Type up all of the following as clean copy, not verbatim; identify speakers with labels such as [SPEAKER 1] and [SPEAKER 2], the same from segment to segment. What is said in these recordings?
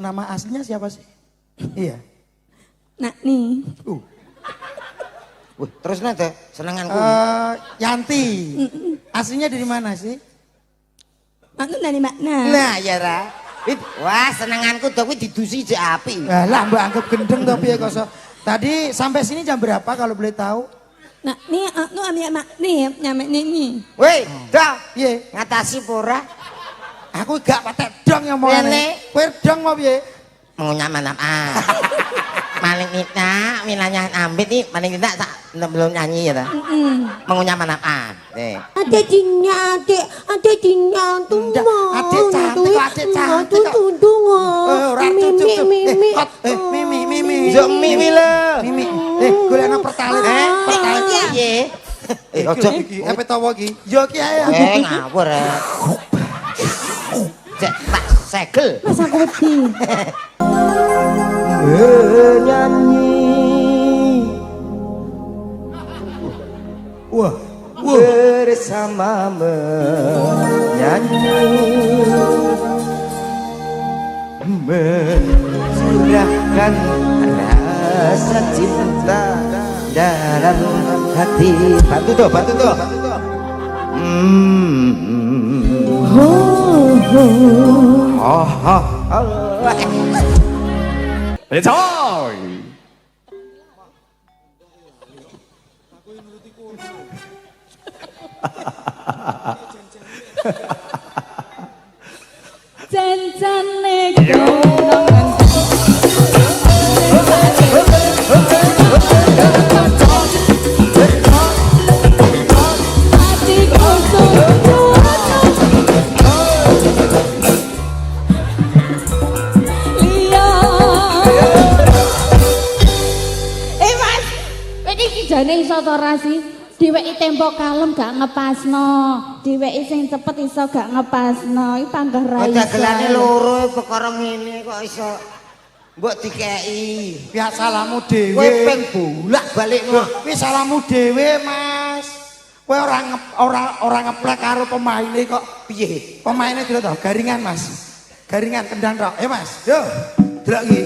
[SPEAKER 1] nama aslinya siapa sih? Iya.
[SPEAKER 2] Nak nih.
[SPEAKER 3] Terus nanti senenganku.
[SPEAKER 1] Yanti. Aslinya dari mana sih?
[SPEAKER 2] Aku dari makna.
[SPEAKER 3] Nah ya Ra. Wah senenganku tapi didusi je api.
[SPEAKER 1] Lah mbak anggap gendeng tapi ya koso. Tadi sampai sini jam berapa kalau boleh tahu?
[SPEAKER 2] Nak nih aku ambil mak nih nyampe nih.
[SPEAKER 3] Weh, dah.
[SPEAKER 1] Piye?
[SPEAKER 3] Ngatasi pura.
[SPEAKER 1] Aku gak patek dong yang mau
[SPEAKER 3] Rene.
[SPEAKER 1] Kowe dong mau piye?
[SPEAKER 3] Mau nyaman apa? Maling minta, milanya ambit nih, maling minta tak belum nyanyi ya tak? Mau nyaman apa?
[SPEAKER 2] Ada dinya, ada dinya tuh.
[SPEAKER 1] Adik cantik kok, adik cantik kok. Mimi.
[SPEAKER 3] Jok Mimi lho.
[SPEAKER 1] Mimi. Golekno pertalite. Pertalite.
[SPEAKER 3] Piye?
[SPEAKER 1] Ojo iki, epe tawa iki. Yo ki ae.
[SPEAKER 3] Ngawur. Cek tak segel.
[SPEAKER 2] Mas aku wedi.
[SPEAKER 3] Menyanyi.
[SPEAKER 1] Wah.
[SPEAKER 3] Bersama menyanyi. Mencurahkan rasa cinta dalam hati. Bantu tuh.
[SPEAKER 4] Enjoy.
[SPEAKER 2] Jancane jane iso to ora sih? Diweki tempo kalem gak ngepasno. Diweki sing cepet iso gak ngepasno. Iki panggah ra iso.
[SPEAKER 3] Dagelane loro perkara ngene kok iso mbok dikeki.
[SPEAKER 1] Ya salamu dhewe.
[SPEAKER 3] Kowe ping bolak-balik kok.
[SPEAKER 1] Kuwi salamu dhewe, Mas. Kowe ora ngeplek karo pemaine kok.
[SPEAKER 3] Piye?
[SPEAKER 1] Pemaine dulu to, garingan, Mas. Garingan kendang tok. Mas. Yo. Delok iki.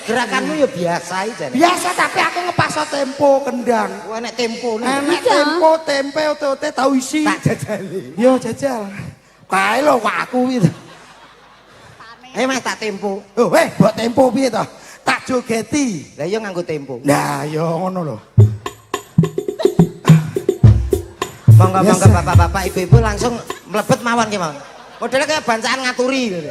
[SPEAKER 3] Gerakanmu ya biasa aja.
[SPEAKER 1] Biasa tapi aku ngepaso tempo kendang.
[SPEAKER 3] Wah nek tempo nih.
[SPEAKER 1] Enak tempo, tempe, ote tahu isi.
[SPEAKER 3] Tak jajali.
[SPEAKER 1] Yo jajal. Kae lho kok aku iki.
[SPEAKER 3] Mas tak tempo.
[SPEAKER 1] Oh, buat tempo piye to? Tak jogeti.
[SPEAKER 3] Lah iya nganggo tempo.
[SPEAKER 1] Nah, yo ngono lho.
[SPEAKER 3] Monggo bapak-bapak ibu-ibu langsung mlebet mawon ki mawon. Modelnya kayak bancaan ngaturi gitu.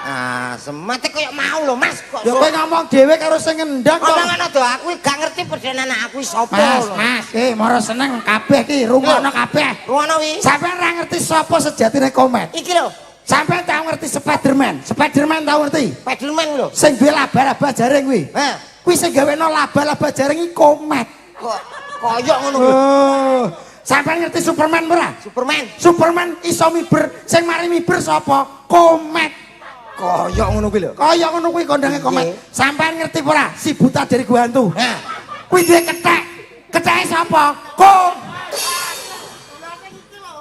[SPEAKER 3] Ah, semate koyo mau lho, Mas. Kok
[SPEAKER 1] Ya kowe ngomong dhewe karo sing ngendang kok.
[SPEAKER 3] ngomongan do aku gak ngerti perdana aku sapa lho.
[SPEAKER 1] Mas, moro seneng kabeh ki, rungokno kabeh.
[SPEAKER 3] Ngono wi.
[SPEAKER 1] Sampeyan ora ngerti sapa sejatine Komet.
[SPEAKER 3] Iki lho,
[SPEAKER 1] Sampeyan tau ngerti Spiderman? Spiderman tau ngerti?
[SPEAKER 3] Spiderman lho.
[SPEAKER 1] Sing duwe laba-laba jaring kuwi.
[SPEAKER 3] Heh,
[SPEAKER 1] Kuwi sing gaweno laba-laba jaring iki Komet.
[SPEAKER 3] kok koyok ngono lho.
[SPEAKER 1] Oh. Sampeyan ngerti Superman ora?
[SPEAKER 3] Superman.
[SPEAKER 1] Superman iso miber, sing mari miber sapa? Komet.
[SPEAKER 3] Koyok ngono kuwi lho.
[SPEAKER 1] Kaya ngono kuwi kondange Komet. Sampeyan ngerti ora? Si buta dari gua hantu.
[SPEAKER 3] Heh.
[SPEAKER 1] Kuwi duwe kethek. Ketheke sapa? Kom.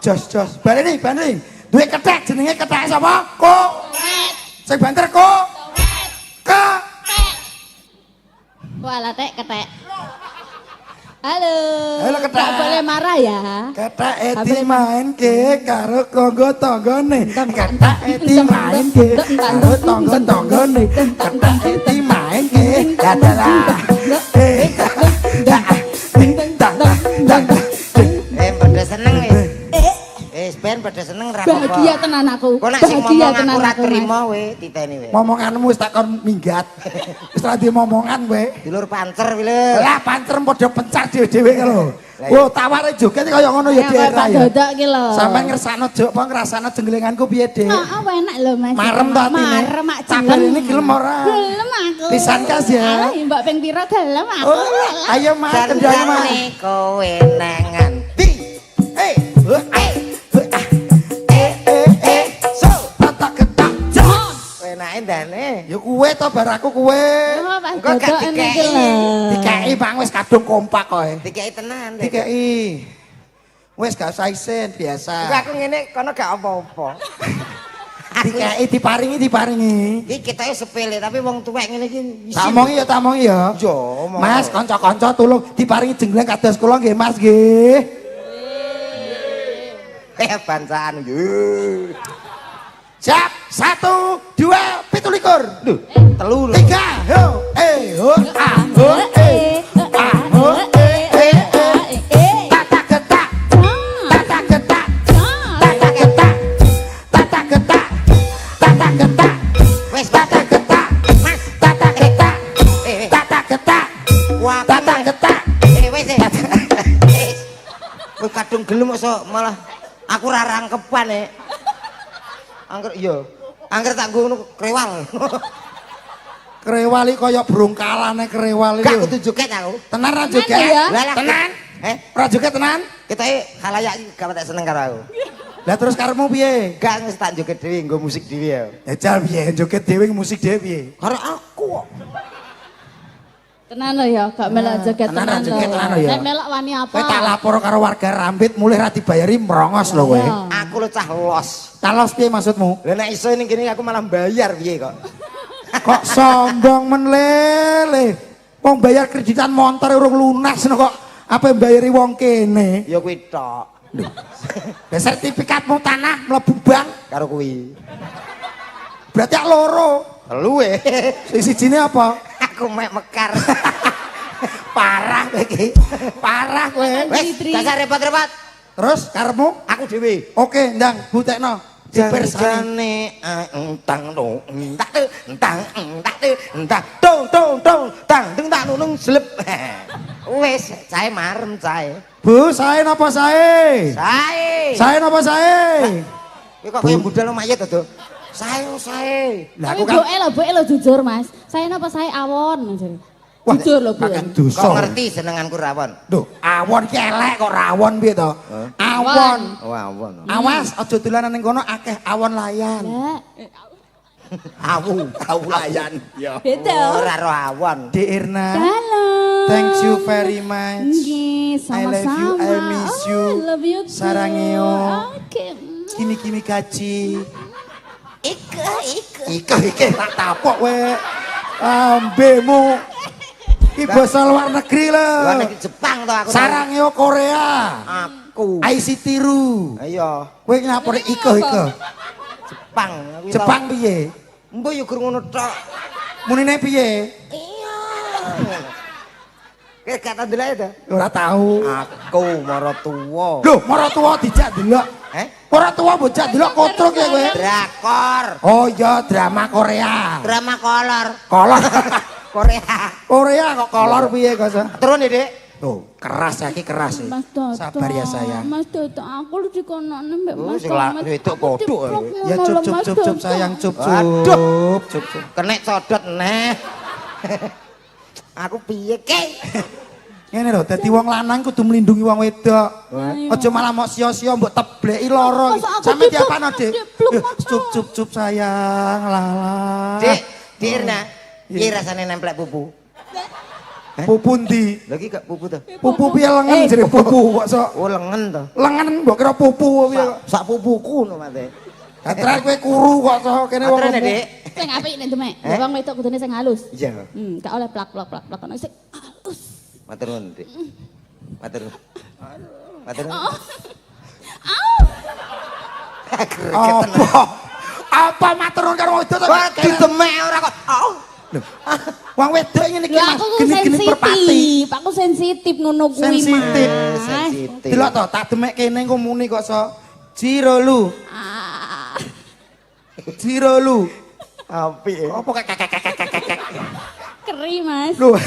[SPEAKER 1] Jos. Baleni. Duwe kethek jenenge ketheke sapa? Komet. Sing banter Ke.
[SPEAKER 2] Walah tek ketek. Halo.
[SPEAKER 1] Halo, Ketek.
[SPEAKER 2] Gak boleh marah ya.
[SPEAKER 1] Ketheke dimainke karo tangga-tanggane. Ketheke dimainke karo tangga-tanggane. Ketheke dimainke dadalah.
[SPEAKER 3] Pada seneng wis. Ben pada seneng ra apa-apa.
[SPEAKER 2] Bahagia tenan aku.
[SPEAKER 3] Kok nek sing
[SPEAKER 2] Bahagia
[SPEAKER 3] ngomong
[SPEAKER 2] tenan
[SPEAKER 3] aku ra
[SPEAKER 2] aku.
[SPEAKER 3] trimo we, titeni we.
[SPEAKER 1] Momonganmu wis tak kon minggat. Wis ra di momongan kowe.
[SPEAKER 3] Dulur pancer kuwi lho.
[SPEAKER 1] Lah pancer padha pencar dhewe-dhewe lho. Oh, taware joget kaya ngono ya
[SPEAKER 2] Kayak
[SPEAKER 1] daerah
[SPEAKER 2] Pak
[SPEAKER 1] ya.
[SPEAKER 2] Dodok ki lho.
[SPEAKER 1] Sampai ngersakno jok apa ngrasakno jenggelenganku piye, Dik?
[SPEAKER 2] Heeh, enak lho Mas.
[SPEAKER 1] Marem to atine.
[SPEAKER 2] Marem mak
[SPEAKER 1] Tabel ini gelem ora?
[SPEAKER 2] Gelem aku.
[SPEAKER 1] Pisan kas ya.
[SPEAKER 2] Alah, mbak ping pira gelem aku.
[SPEAKER 1] Oh, ayo Mas, kendang Mas.
[SPEAKER 3] Jane kowe nengan.
[SPEAKER 1] So, tatak ketak jos.
[SPEAKER 3] Enake ndane.
[SPEAKER 1] Ya kuwe to bar aku kuwe.
[SPEAKER 2] Oh, Pak
[SPEAKER 3] Engko gak
[SPEAKER 2] Dodok ini
[SPEAKER 3] dikei.
[SPEAKER 2] lho.
[SPEAKER 1] Dikei Bang wis kadung kompak kowe.
[SPEAKER 3] Dikei tenan.
[SPEAKER 1] Dikei. Wes gak usah isin biasa.
[SPEAKER 3] Enggak aku ngene kono gak apa-apa.
[SPEAKER 1] Diparingi.
[SPEAKER 3] Iki ketoke sepele tapi wong tuwek ngene iki.
[SPEAKER 1] Tamongi ya.
[SPEAKER 3] Yo,
[SPEAKER 1] Mas, kanca-kanca tulung diparingi jengleng kados kula nggih, Mas nggih.
[SPEAKER 3] Bancaan nggih.
[SPEAKER 1] Siap. 1 2 17.
[SPEAKER 3] Lho, 3 lho.
[SPEAKER 1] 3. Ho. Ho.
[SPEAKER 3] Kadung gelem kok malah aku ra rangkepan Angger iya. Angger tak ngono krewal.
[SPEAKER 1] Krewali kaya brongkalane krewal
[SPEAKER 3] Gak
[SPEAKER 1] iki.
[SPEAKER 3] kudu joget aku.
[SPEAKER 1] Tenan ra joget?
[SPEAKER 2] ya?
[SPEAKER 1] Tenan. Ora joget tenan?
[SPEAKER 3] Ketoke khalayak iki gak tak seneng karo aku.
[SPEAKER 1] Lah terus karepmu piye?
[SPEAKER 3] Gak wis tak joget dhewe nggo musik dhewe ya.
[SPEAKER 1] Jajal piye joget dhewe musik dhewe piye?
[SPEAKER 3] Karo aku kok.
[SPEAKER 2] Tenan lho ya, gak melok joget
[SPEAKER 1] Tenan
[SPEAKER 2] tenan
[SPEAKER 1] joget tenan lho ya.
[SPEAKER 2] Nek melok wani apa?
[SPEAKER 1] Kowe tak lapor karo warga Rambit mulih ra dibayari merongos lho kowe.
[SPEAKER 2] Iya.
[SPEAKER 3] Aku lho cah los.
[SPEAKER 1] Talos piye maksudmu?
[SPEAKER 3] Lah nek iso ning kene aku malah bayar piye kok.
[SPEAKER 1] Kok sombong men lele. Wong bayar kreditan motor urung lunas kok apa bayari wong kene.
[SPEAKER 3] Ya kuwi tok.
[SPEAKER 1] Lah sertifikatmu tanah mlebu bank
[SPEAKER 3] Karo kuwi.
[SPEAKER 1] berarti ak loro.
[SPEAKER 3] Telu
[SPEAKER 1] Sing sijine apa?
[SPEAKER 3] Aku mek mekar.
[SPEAKER 1] Parah kowe iki. Parah kowe.
[SPEAKER 3] Wes, dasar repot-repot.
[SPEAKER 1] Terus karepmu?
[SPEAKER 3] Aku dhewe.
[SPEAKER 1] Oke, ndang butekno.
[SPEAKER 3] Dipersani entang dong entak entang tong tak nunung slep. Wes, cae marem cae.
[SPEAKER 1] Bu, sae napa sae?
[SPEAKER 3] Sae.
[SPEAKER 1] Sae napa sae?
[SPEAKER 3] Kowe kok kaya budal mayit to. Sae.
[SPEAKER 1] Lah
[SPEAKER 2] Aku
[SPEAKER 1] aku kan
[SPEAKER 2] boke lho jujur, Mas. Saya napa saya awon jare.
[SPEAKER 1] Wah,
[SPEAKER 2] Jujur lho, Bu.
[SPEAKER 1] makan
[SPEAKER 3] Kok
[SPEAKER 1] dosa.
[SPEAKER 3] ngerti senenganku rawon?
[SPEAKER 1] Duh, awon ki elek kok rawon piye to? Awon.
[SPEAKER 3] Oh, awon.
[SPEAKER 1] Awas aja dolanan ning kono akeh awon layan.
[SPEAKER 2] Lah,
[SPEAKER 3] Awu layan. Ya.
[SPEAKER 2] beda.
[SPEAKER 3] Ora ro awon.
[SPEAKER 1] Dek Irna.
[SPEAKER 2] Halo.
[SPEAKER 1] Thank you very much.
[SPEAKER 2] Nggih,
[SPEAKER 1] I love
[SPEAKER 2] sama-sama.
[SPEAKER 1] you, I miss you.
[SPEAKER 2] Oh, I love you too.
[SPEAKER 1] Sarangeo.
[SPEAKER 2] Oke.
[SPEAKER 1] Kimi kaji.
[SPEAKER 3] Ika.
[SPEAKER 1] Tak tapok we. Ambemu. Ki basa luar negeri lho.
[SPEAKER 3] Luar negeri Jepang to aku.
[SPEAKER 1] Sarangeo Korea.
[SPEAKER 3] Aku.
[SPEAKER 1] IC tiru.
[SPEAKER 3] Ayo,
[SPEAKER 1] Kowe kenapa nek iko?
[SPEAKER 3] Jepang. Aku tau.
[SPEAKER 1] Jepang piye?
[SPEAKER 3] Mbok yo gur ngono tok.
[SPEAKER 1] Munine piye?
[SPEAKER 3] Iya. Kayak kata delok ta?
[SPEAKER 1] Ora tahu.
[SPEAKER 3] Aku mara tuwa.
[SPEAKER 1] Lho, mara tuwa dijak delok. Ora tuwa bocah delok kotrok ya kowe.
[SPEAKER 3] Drakor.
[SPEAKER 1] Oh iya, drama Korea.
[SPEAKER 3] Drama kolor.
[SPEAKER 1] Kolor.
[SPEAKER 3] Korea.
[SPEAKER 1] Korea kok kolor piye kok?
[SPEAKER 3] Turun ya, Dek.
[SPEAKER 1] Tuh, keras ya ki keras.
[SPEAKER 2] Mas Toto.
[SPEAKER 1] Sabar ya sayang.
[SPEAKER 2] Mas Toto, aku lu dikonone mbek
[SPEAKER 3] Oh,
[SPEAKER 2] Mas
[SPEAKER 3] sing lah,
[SPEAKER 2] Toto.
[SPEAKER 3] itu kodok.
[SPEAKER 1] Ya cup sayang cup.
[SPEAKER 3] Aduh.
[SPEAKER 1] Cup.
[SPEAKER 3] Kenek codot neh. Aku piye, Kek?
[SPEAKER 1] Ngene lho, dadi wong lanang kudu melindungi wong wedok. Aja malah mok sia-sia mbok tebleki lara.
[SPEAKER 2] Masa aku
[SPEAKER 1] Sampe
[SPEAKER 2] dipluk-
[SPEAKER 1] diapano, Dik?
[SPEAKER 2] dipluk,
[SPEAKER 1] Ya,
[SPEAKER 2] Mas.
[SPEAKER 1] Cup sayang. Lala.
[SPEAKER 3] Dik, Irna. Piye rasane nemplek pupu?
[SPEAKER 1] Pupu ndi?
[SPEAKER 3] Lagi gak pupu to?
[SPEAKER 1] Pupu piye lengen jere pupu kok sok.
[SPEAKER 3] Oh, lengen to.
[SPEAKER 1] Lengen mbok kira pupu piye kok.
[SPEAKER 3] Sak pupuku no mate.
[SPEAKER 1] Katra kowe kuru kok sok kene wong.
[SPEAKER 3] Aturane, Dik.
[SPEAKER 2] Sing apik nek Demek. Wong wedok kudune sing halus.
[SPEAKER 3] Iya.
[SPEAKER 2] Gak oleh plak ono sing halus.
[SPEAKER 3] Matur nuwun, Dik. Matur nuwun. Matur nuwun.
[SPEAKER 1] Apa? Apa matur nuwun karo wong wedok to?
[SPEAKER 3] Wah, didemek ora kok.
[SPEAKER 1] Wong wedok ngene iki
[SPEAKER 2] Lho
[SPEAKER 1] Mas,
[SPEAKER 2] aku
[SPEAKER 1] geni-geni perpati.
[SPEAKER 2] sensitif. Aku sensitif ngono kuwi,
[SPEAKER 1] Sensitif.
[SPEAKER 2] Mas.
[SPEAKER 3] Sensitif.
[SPEAKER 1] Delok to, tak demek kene engko muni kok sok. Jiro lu.
[SPEAKER 2] Ah,
[SPEAKER 1] Jiro lu.
[SPEAKER 3] Apik.
[SPEAKER 1] Apa kek.
[SPEAKER 2] keri, Mas.
[SPEAKER 1] Lho.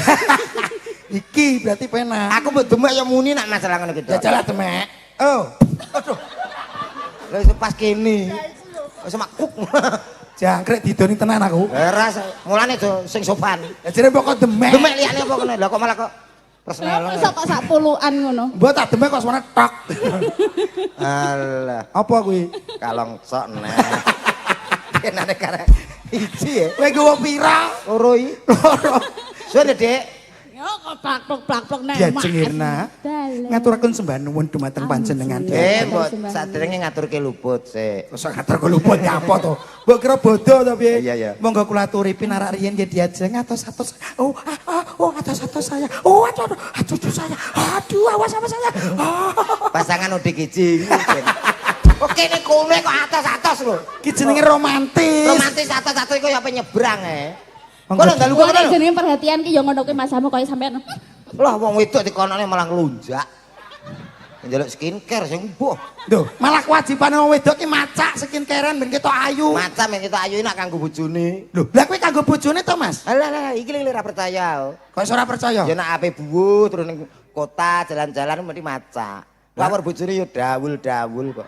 [SPEAKER 1] Iki berarti penak.
[SPEAKER 3] Aku mbok demek ya muni nak masalah ngono gitu.
[SPEAKER 1] Jajal demek. Oh. Aduh.
[SPEAKER 3] Lah iso pas kene. Wis makuk.
[SPEAKER 1] Jangkrik didoni tenan aku.
[SPEAKER 3] Ora mulane do sing sopan.
[SPEAKER 1] Ya jare mbok kok demek.
[SPEAKER 3] Demek liyane apa kene? Lah kok malah kok resmelong.
[SPEAKER 2] Masa kok sak puluhan ngono.
[SPEAKER 1] Mbok tak demek kok suara tok.
[SPEAKER 3] Alah,
[SPEAKER 1] Apa kuwi?
[SPEAKER 3] kalong sok neh. Kenane karek iji ya.
[SPEAKER 1] Kowe gowo pira?
[SPEAKER 3] Loro iki.
[SPEAKER 1] Loro.
[SPEAKER 3] Suwe, Dek.
[SPEAKER 2] kok plak-plak nek.
[SPEAKER 1] Diajeng Irna.
[SPEAKER 2] Dalah.
[SPEAKER 1] Ngaturaken sembah nuwun dumateng panjenengan.
[SPEAKER 3] Mbok sadurunge ngaturke luput sik.
[SPEAKER 1] Kok ngatur kok luput apa to? Mbok kira bodoh to piye?
[SPEAKER 3] Iya, iya.
[SPEAKER 1] Monggo kula aturi pinarak riyin nggih diajeng atos-atos. Atos-atos saya. Aduh saya. Aduh awas sama saya.
[SPEAKER 3] Pasangan udik iji. Oke nek kowe kok atos-atos lho.
[SPEAKER 1] Ki jenenge romantis.
[SPEAKER 3] Romantis atos-atos iku ya apa nyebrang
[SPEAKER 1] Monggo
[SPEAKER 3] Kono dalu
[SPEAKER 2] Kok
[SPEAKER 3] kono.
[SPEAKER 2] jenenge perhatian ki ya ngono kuwi masamu koyo sampean.
[SPEAKER 3] Lah wong wedok dikonone malah nglunjak. Njaluk skincare sing mbuh.
[SPEAKER 1] Lho, malah kewajibane wong wedok ki macak skincare-an ben ketok ayu.
[SPEAKER 3] Macam yang kita ayu nak kanggo bojone.
[SPEAKER 1] Lho, lah kowe kanggo bojone to, Mas?
[SPEAKER 3] Alah iki lho ora percaya.
[SPEAKER 1] Kok iso ora percaya?
[SPEAKER 3] Ya nak ape buwu terus ning kota jalan-jalan mesti macak. Lawar bojone ya dawul-dawul kok.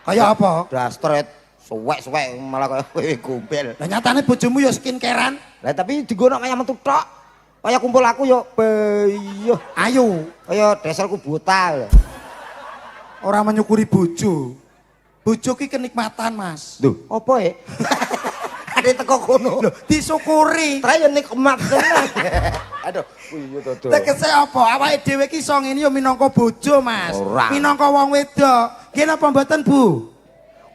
[SPEAKER 1] Kaya apa?
[SPEAKER 3] Dastret suwek-suwek malah kaya kowe gombel.
[SPEAKER 1] Lah nyatane bojomu ya skincare-an.
[SPEAKER 3] Lah tapi digono kaya metu tok. Kaya kumpul aku yo beyo.
[SPEAKER 1] Ayu.
[SPEAKER 3] Kaya deselku buta lho.
[SPEAKER 1] Ora menyukuri bojo. Bojo ki kenikmatan, Mas.
[SPEAKER 3] Duh, apa Ada teko kono.
[SPEAKER 1] Lho, disyukuri.
[SPEAKER 3] Tra yo nikmat tenan. Aduh, iya to.
[SPEAKER 1] Tegese apa? Awake dhewe ki iso ngene ya minangka bojo, Mas.
[SPEAKER 3] Ora.
[SPEAKER 1] Minangka wong wedok. Nggih napa mboten, Bu?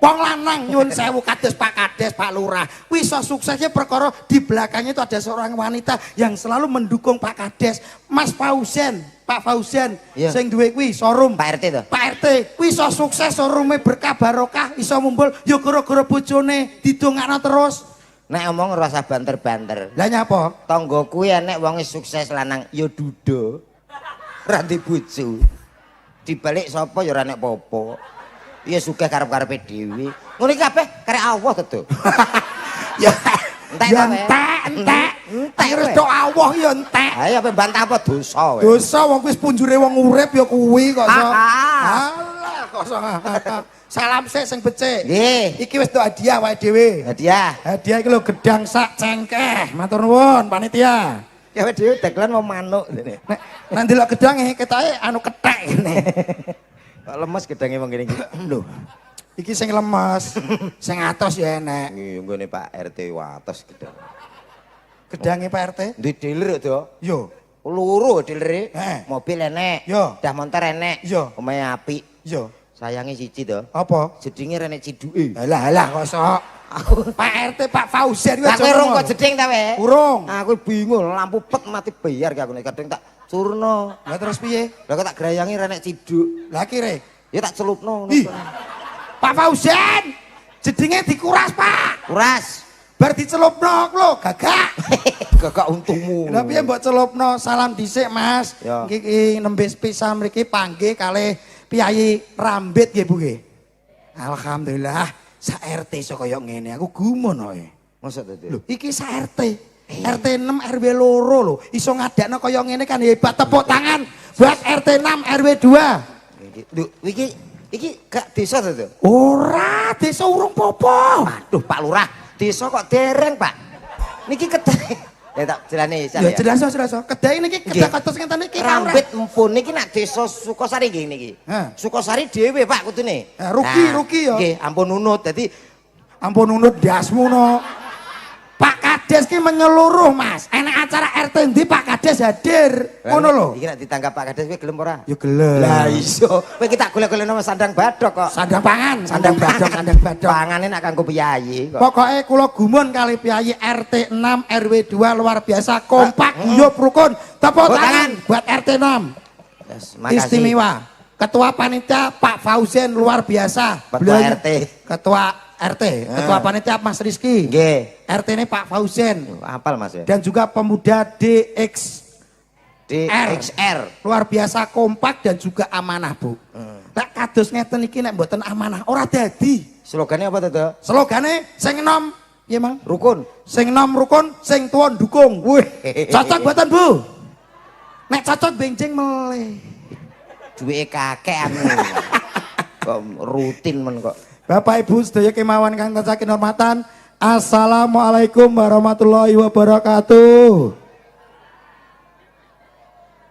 [SPEAKER 1] Wong lanang nyuwun sewu kados Pak Kades, Pak Lurah. Kuwi iso suksesnya perkara di belakangnya itu ada seorang wanita yang selalu mendukung Pak Kades. Mas Fauzen, Pak Fauzen
[SPEAKER 3] Iya.
[SPEAKER 1] sing duwe kuwi showroom.
[SPEAKER 3] Pak RT to.
[SPEAKER 1] Pak RT, kuwi iso sukses showroom-e berkah barokah, iso mumpul ya gara-gara bojone didongakno terus.
[SPEAKER 3] Nek omong ora usah banter-banter.
[SPEAKER 1] Lah nyapa?
[SPEAKER 3] Tangga kuwi enek wong sukses lanang ya duda. Ora ndek bojo. Dibalik sapa ya ora nek apa-apa. Iya sugih karep-karepe dhewe. Ngono iki kabeh karek Allah tetu.
[SPEAKER 1] Ya
[SPEAKER 3] Entek
[SPEAKER 1] ya
[SPEAKER 3] ta,
[SPEAKER 1] entek.
[SPEAKER 3] Entek
[SPEAKER 1] Terus
[SPEAKER 3] kowe.
[SPEAKER 1] do Allah ya entek.
[SPEAKER 3] Ayo apa bantah apa dosa kowe.
[SPEAKER 1] Dosa wong wis punjure wong urip ya kuwi kok iso.
[SPEAKER 3] Ah.
[SPEAKER 1] Alah kok iso. Salam sik sing becik.
[SPEAKER 3] Nggih.
[SPEAKER 1] Iki wis do hadiah wae dhewe.
[SPEAKER 3] Hadiah.
[SPEAKER 1] Hadiah iki lho gedang sak cengkeh. Matur nuwun panitia.
[SPEAKER 3] Ya dhewe dagelan mau manuk ngene.
[SPEAKER 1] Nek ndelok gedange ketoke anu kethek ngene.
[SPEAKER 3] Kok lemes gedange wong ngene iki.
[SPEAKER 1] Lho. Iki sing lemes, sing atos ya enek.
[SPEAKER 3] Nggih nggone Pak RT wates gedang.
[SPEAKER 1] Gedange Pak RT?
[SPEAKER 3] Duwe dealer to.
[SPEAKER 1] Yo.
[SPEAKER 3] Loro dealere.
[SPEAKER 1] Heeh.
[SPEAKER 3] Mobil enek.
[SPEAKER 1] Yo.
[SPEAKER 3] Dah montor enek.
[SPEAKER 1] Yo.
[SPEAKER 3] Omahe apik.
[SPEAKER 1] Yo.
[SPEAKER 3] Sayange siji to.
[SPEAKER 1] Apa?
[SPEAKER 3] Jedinge rene ciduke.
[SPEAKER 1] Alah kok sok. Pak RT Pak Fauzen kuwi
[SPEAKER 3] Lah kowe rung kok jeding ta wae?
[SPEAKER 1] Urung.
[SPEAKER 3] Aku bingung lampu pet mati bayar ki aku nek kadang tak curno.
[SPEAKER 1] Lah terus piye?
[SPEAKER 3] Lah kok tak grayangi renek ciduk.
[SPEAKER 1] Lah kire.
[SPEAKER 3] Ya tak celupno ngono.
[SPEAKER 1] Ih. Pak Fauzen. Jedinge dikuras, Pak.
[SPEAKER 3] Kuras.
[SPEAKER 1] Bar dicelupno lho, gagak.
[SPEAKER 3] Gagak untungmu.
[SPEAKER 1] Lah piye mbok celupno? Salam dhisik, Mas.
[SPEAKER 3] Ya.
[SPEAKER 1] Iki nembe pisan mriki panggih kalih Piyayi Rambit nggih, Bu nggih. Alhamdulillah, sak RT iso kaya ngene. Aku gumun kowe.
[SPEAKER 3] Maksud to?
[SPEAKER 1] Lho, iki sak RT. RT 6 RW loro lho. Iso ngadakno kaya ngene kan hebat. Tepuk tangan buat RT 6 RW 2.
[SPEAKER 3] Lho, iki gak desa to?
[SPEAKER 1] Ora, desa urung popo.
[SPEAKER 3] Aduh, Pak Lurah, desa kok dereng, Pak. Niki kedai. Ya tak jelane
[SPEAKER 1] Ya jelas. Kedai niki
[SPEAKER 3] Nggih.
[SPEAKER 1] kedah kados ngenten iki ora.
[SPEAKER 3] Rambit empun niki nak desa Sukosari nggih niki.
[SPEAKER 1] Hah.
[SPEAKER 3] Sukosari dhewe Pak kudune.
[SPEAKER 1] Rugi ya.
[SPEAKER 3] Nggih, ampun nunut. Dadi
[SPEAKER 1] Ampun unut dasmu no. Pak Kades ki menyeluruh, Mas. Enek acara RT ndi Pak Kades hadir. Ngono lho.
[SPEAKER 3] iki nak ditangkap Pak Kades kowe gelem ora?
[SPEAKER 1] Ya gelem.
[SPEAKER 3] Lah iso. Kowe iki tak golek-golek nang sandang badok kok.
[SPEAKER 1] Sandang pangan, sandang badok.
[SPEAKER 3] Pangane nak kanggo piyayi kok.
[SPEAKER 1] Pokoke kula gumun kali Piyayi RT 6 RW 2 luar biasa kompak guyub rukun. Tepuk tangan buat RT 6.
[SPEAKER 3] Yes, makasih.
[SPEAKER 1] Istimewa. Ketua panitia Pak Fauzen luar biasa.
[SPEAKER 3] Ketua RT.
[SPEAKER 1] Ketua RT, Ketua panitia Mas Rizky.
[SPEAKER 3] Nggih.
[SPEAKER 1] RT ini Pak Fauzen.
[SPEAKER 3] Apal Mas ya?
[SPEAKER 1] Dan juga pemuda
[SPEAKER 3] DXR.
[SPEAKER 1] luar biasa kompak dan juga amanah, Bu. Nek kados ngeten iki nek mboten amanah ora dadi.
[SPEAKER 3] Slogannya apa to?
[SPEAKER 1] Slogane sing enom, ya Mang.
[SPEAKER 3] Rukun.
[SPEAKER 1] Sing enom rukun, sing tuwa dukung. Wih, cocok mboten, Bu? Nek cocok benjing meleh.
[SPEAKER 3] Duwe kakek anu. Kok rutin men kok.
[SPEAKER 1] Bapak Ibu sedaya kemawon kang tansah kinurmatan. Assalamualaikum warahmatullahi wabarakatuh.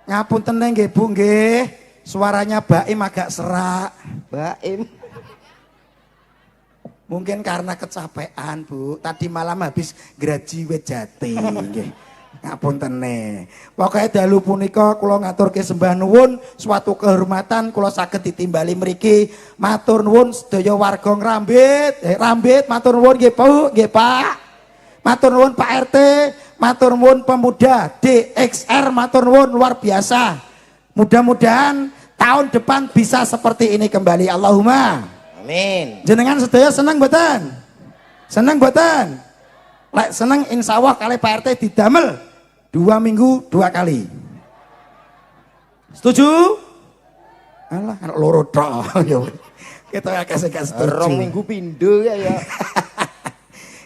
[SPEAKER 1] Ngapunten nggih Bu nggih. Suaranya Baim agak serak.
[SPEAKER 3] Baim.
[SPEAKER 1] Mungkin karena kecapean, Bu. Tadi malam habis graduate jati nggih. Ngapuntene. Pokoke dalu punika kula ngaturke sembah nuwun suatu kehormatan kula saged ditimbali mriki. Matur nuwun sedaya warga Ngrambit. Rambit matur nuwun nggih Bu, nggih Pak. Matur nuwun Pak RT, matur nuwun pemuda DXR, matur nuwun luar biasa. Mudah-mudahan tahun depan bisa seperti ini kembali. Allahumma
[SPEAKER 3] amin.
[SPEAKER 1] jenengan sedaya seneng mboten? Seneng mboten? Lek seneng insya Allah kali Pak RT didamel 2 minggu 2 kali. Setuju? Alah, anak loro tok yo. Kita kasih setuju.
[SPEAKER 3] 2 minggu pindho ya.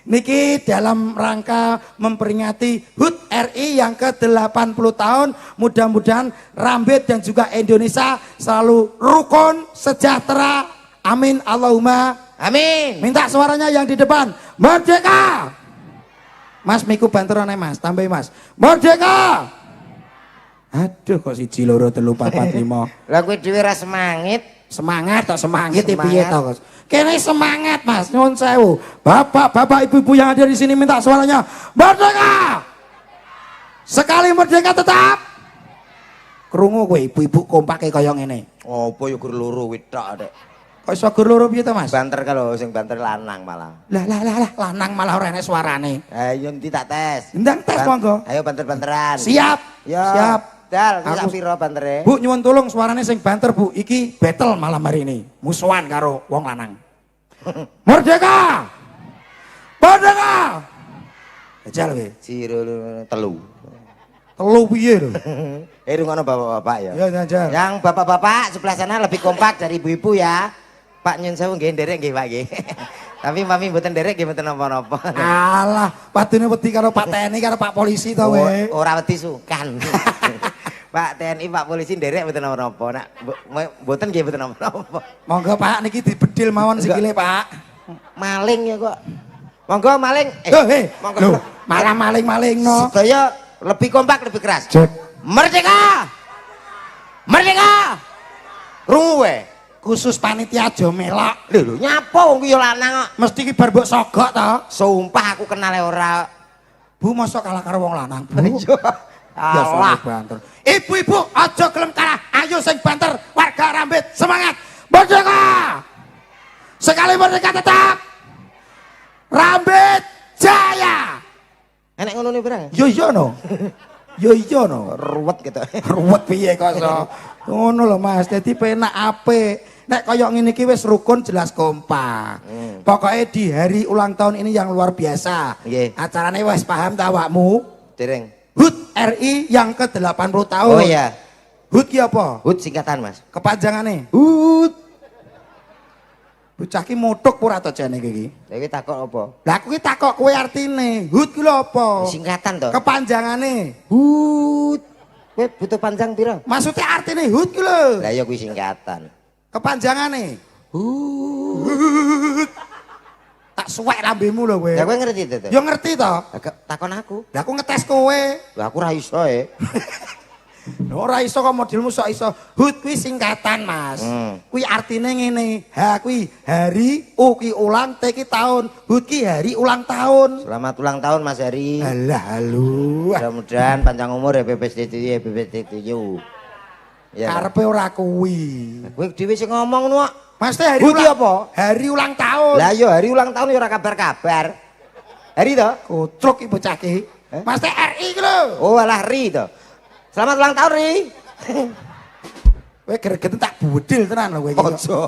[SPEAKER 1] Niki dalam rangka memperingati HUT RI yang ke-80 tahun. Mudah-mudahan Rambit dan juga Indonesia selalu rukun, sejahtera. Amin Allahumma
[SPEAKER 3] Amin.
[SPEAKER 1] minta suaranya yang di depan. Merdeka! Mas miku banterane Mas, tambahi Mas. Merdeka! Aduh kok 1 2 3 4 5.
[SPEAKER 3] Lah kowe dhewe ra semangit.
[SPEAKER 1] Semangat tak semangat piye to, kene semangat Mas, nyuwun sewu. Bapak-bapak, ibu-ibu yang ada di sini minta suaranya. Merdeka! Sekali merdeka tetap. Krungu kowe ibu-ibu kompake kaya ngene.
[SPEAKER 3] Apa ya gur loro wit tok Dek.
[SPEAKER 1] Kok iso gur loro piye to Mas?
[SPEAKER 3] Banter kalau sing banter lanang malah.
[SPEAKER 1] Lah lanang malah ora enek suarane.
[SPEAKER 3] Ayo nanti tak tes.
[SPEAKER 1] Ndang tes monggo.
[SPEAKER 3] Ayo banter-banteran.
[SPEAKER 1] Siap.
[SPEAKER 3] Yo.
[SPEAKER 1] Siap.
[SPEAKER 3] Dal,
[SPEAKER 1] Aku-
[SPEAKER 3] sak piro bantere?
[SPEAKER 1] Bu nyuwun tolong suarane sing banter Bu. Iki battle malam hari ini. Musuhan karo wong lanang. Merdeka! Merdeka! Jajal kowe.
[SPEAKER 3] Siro telu.
[SPEAKER 1] Telu piye lho?
[SPEAKER 3] Rungono bapak-bapak ya.
[SPEAKER 1] Ya jajal.
[SPEAKER 3] Yang bapak-bapak sebelah sana lebih kompak dari ibu-ibu ya. Pak nyun sewu nggih nderek nggih Pak nggih. Tapi mami mboten nderek nggih mboten napa-napa.
[SPEAKER 1] Alah, padune wedi karo Pak TNI karo Pak polisi to we.
[SPEAKER 3] Ora wedi sukan. Pak TNI, Pak polisi nderek mboten napa-napa. Nak mboten nggih mboten napa-napa.
[SPEAKER 1] Monggo Pak niki dibedil mawon sikile Pak.
[SPEAKER 3] Maling ya kok. Monggo maling. Monggo.
[SPEAKER 1] Lho, malah maling-maling no.
[SPEAKER 3] Sedaya lebih kompak, lebih keras.
[SPEAKER 1] Cek.
[SPEAKER 3] Merdeka! Merdeka! Rungu we.
[SPEAKER 1] Khusus panitia aja melok.
[SPEAKER 3] Lho nyapa wong ku ya lanang kok.
[SPEAKER 1] Mesti ki bar mbok sogok to.
[SPEAKER 3] Sumpah aku kenal ora.
[SPEAKER 1] Bu mosok kalah karo wong lanang. Bu.
[SPEAKER 3] Yo.
[SPEAKER 1] Ya
[SPEAKER 3] Allah.
[SPEAKER 1] banter. Ibu-ibu aja gelem kalah. Ayo sing banter warga Rambit semangat. Merdeka! Sekali merdeka tetap. Rambit Jaya.
[SPEAKER 3] Enek ngono ne berang.
[SPEAKER 1] Yo iya no. Yo iya no.
[SPEAKER 3] Ruwet gitu.
[SPEAKER 1] Ruwet piye kok so. Ngono lho Mas. Dadi penak apik. Nek koyok ngene iki wis rukun jelas kompak. Pokoknya di hari ulang tahun ini yang luar biasa.
[SPEAKER 3] Nggih.
[SPEAKER 1] Acarane wis paham ta awakmu?
[SPEAKER 3] Dereng.
[SPEAKER 1] HUT RI yang ke-80 tahun.
[SPEAKER 3] Oh iya.
[SPEAKER 1] HUT ki apa?
[SPEAKER 3] Hut singkatan Mas.
[SPEAKER 1] Kepanjangane.
[SPEAKER 3] Hut.
[SPEAKER 1] Bocah ki motok pura to jane iki.
[SPEAKER 3] Dewe takok apa?
[SPEAKER 1] Lah aku ki takok kowe artine. HUT ki lho apa?
[SPEAKER 3] Singkatan to.
[SPEAKER 1] Kepanjangane.
[SPEAKER 3] Hut. Kowe butuh panjang piro?
[SPEAKER 1] Maksudnya artine HUT ki lho.
[SPEAKER 3] Lah ya kuwi singkatan.
[SPEAKER 1] Kepanjangane. HUT. Tak suwek lambemu lho kowe.
[SPEAKER 3] Lah kowe ngerti to?
[SPEAKER 1] Yo ngerti to.
[SPEAKER 3] Takon aku.
[SPEAKER 1] Lah aku ngetes kowe.
[SPEAKER 3] Lah aku ra iso e.
[SPEAKER 1] Ora iso kok modelmu sok iso. HUT kuwi singkatan, Mas. Kuwi artine ngene. H kuwi hari, U ki ulang, T ki tahun. HUT ki hari ulang tahun.
[SPEAKER 3] Selamat ulang tahun Mas Heri.
[SPEAKER 1] Alah halo.
[SPEAKER 3] Mudah-mudahan panjang umur ya BPSD7 ya.
[SPEAKER 1] Karepe ora kuwi.
[SPEAKER 3] Kowe dhewe sing ngomong nu.
[SPEAKER 1] Mas teh hari
[SPEAKER 3] HUT
[SPEAKER 1] ulang
[SPEAKER 3] apa?
[SPEAKER 1] Hari ulang tahun.
[SPEAKER 3] Lah yo hari ulang tahun ya ora kabar-kabar. Hari to?
[SPEAKER 1] Kutruk iki bocah ki. Mas teh RI ki lho.
[SPEAKER 3] Oh alah Ri to. Selamat ulang tahun Ri.
[SPEAKER 1] Kowe greget tak budil tenan lho kowe iki.
[SPEAKER 3] Ojo.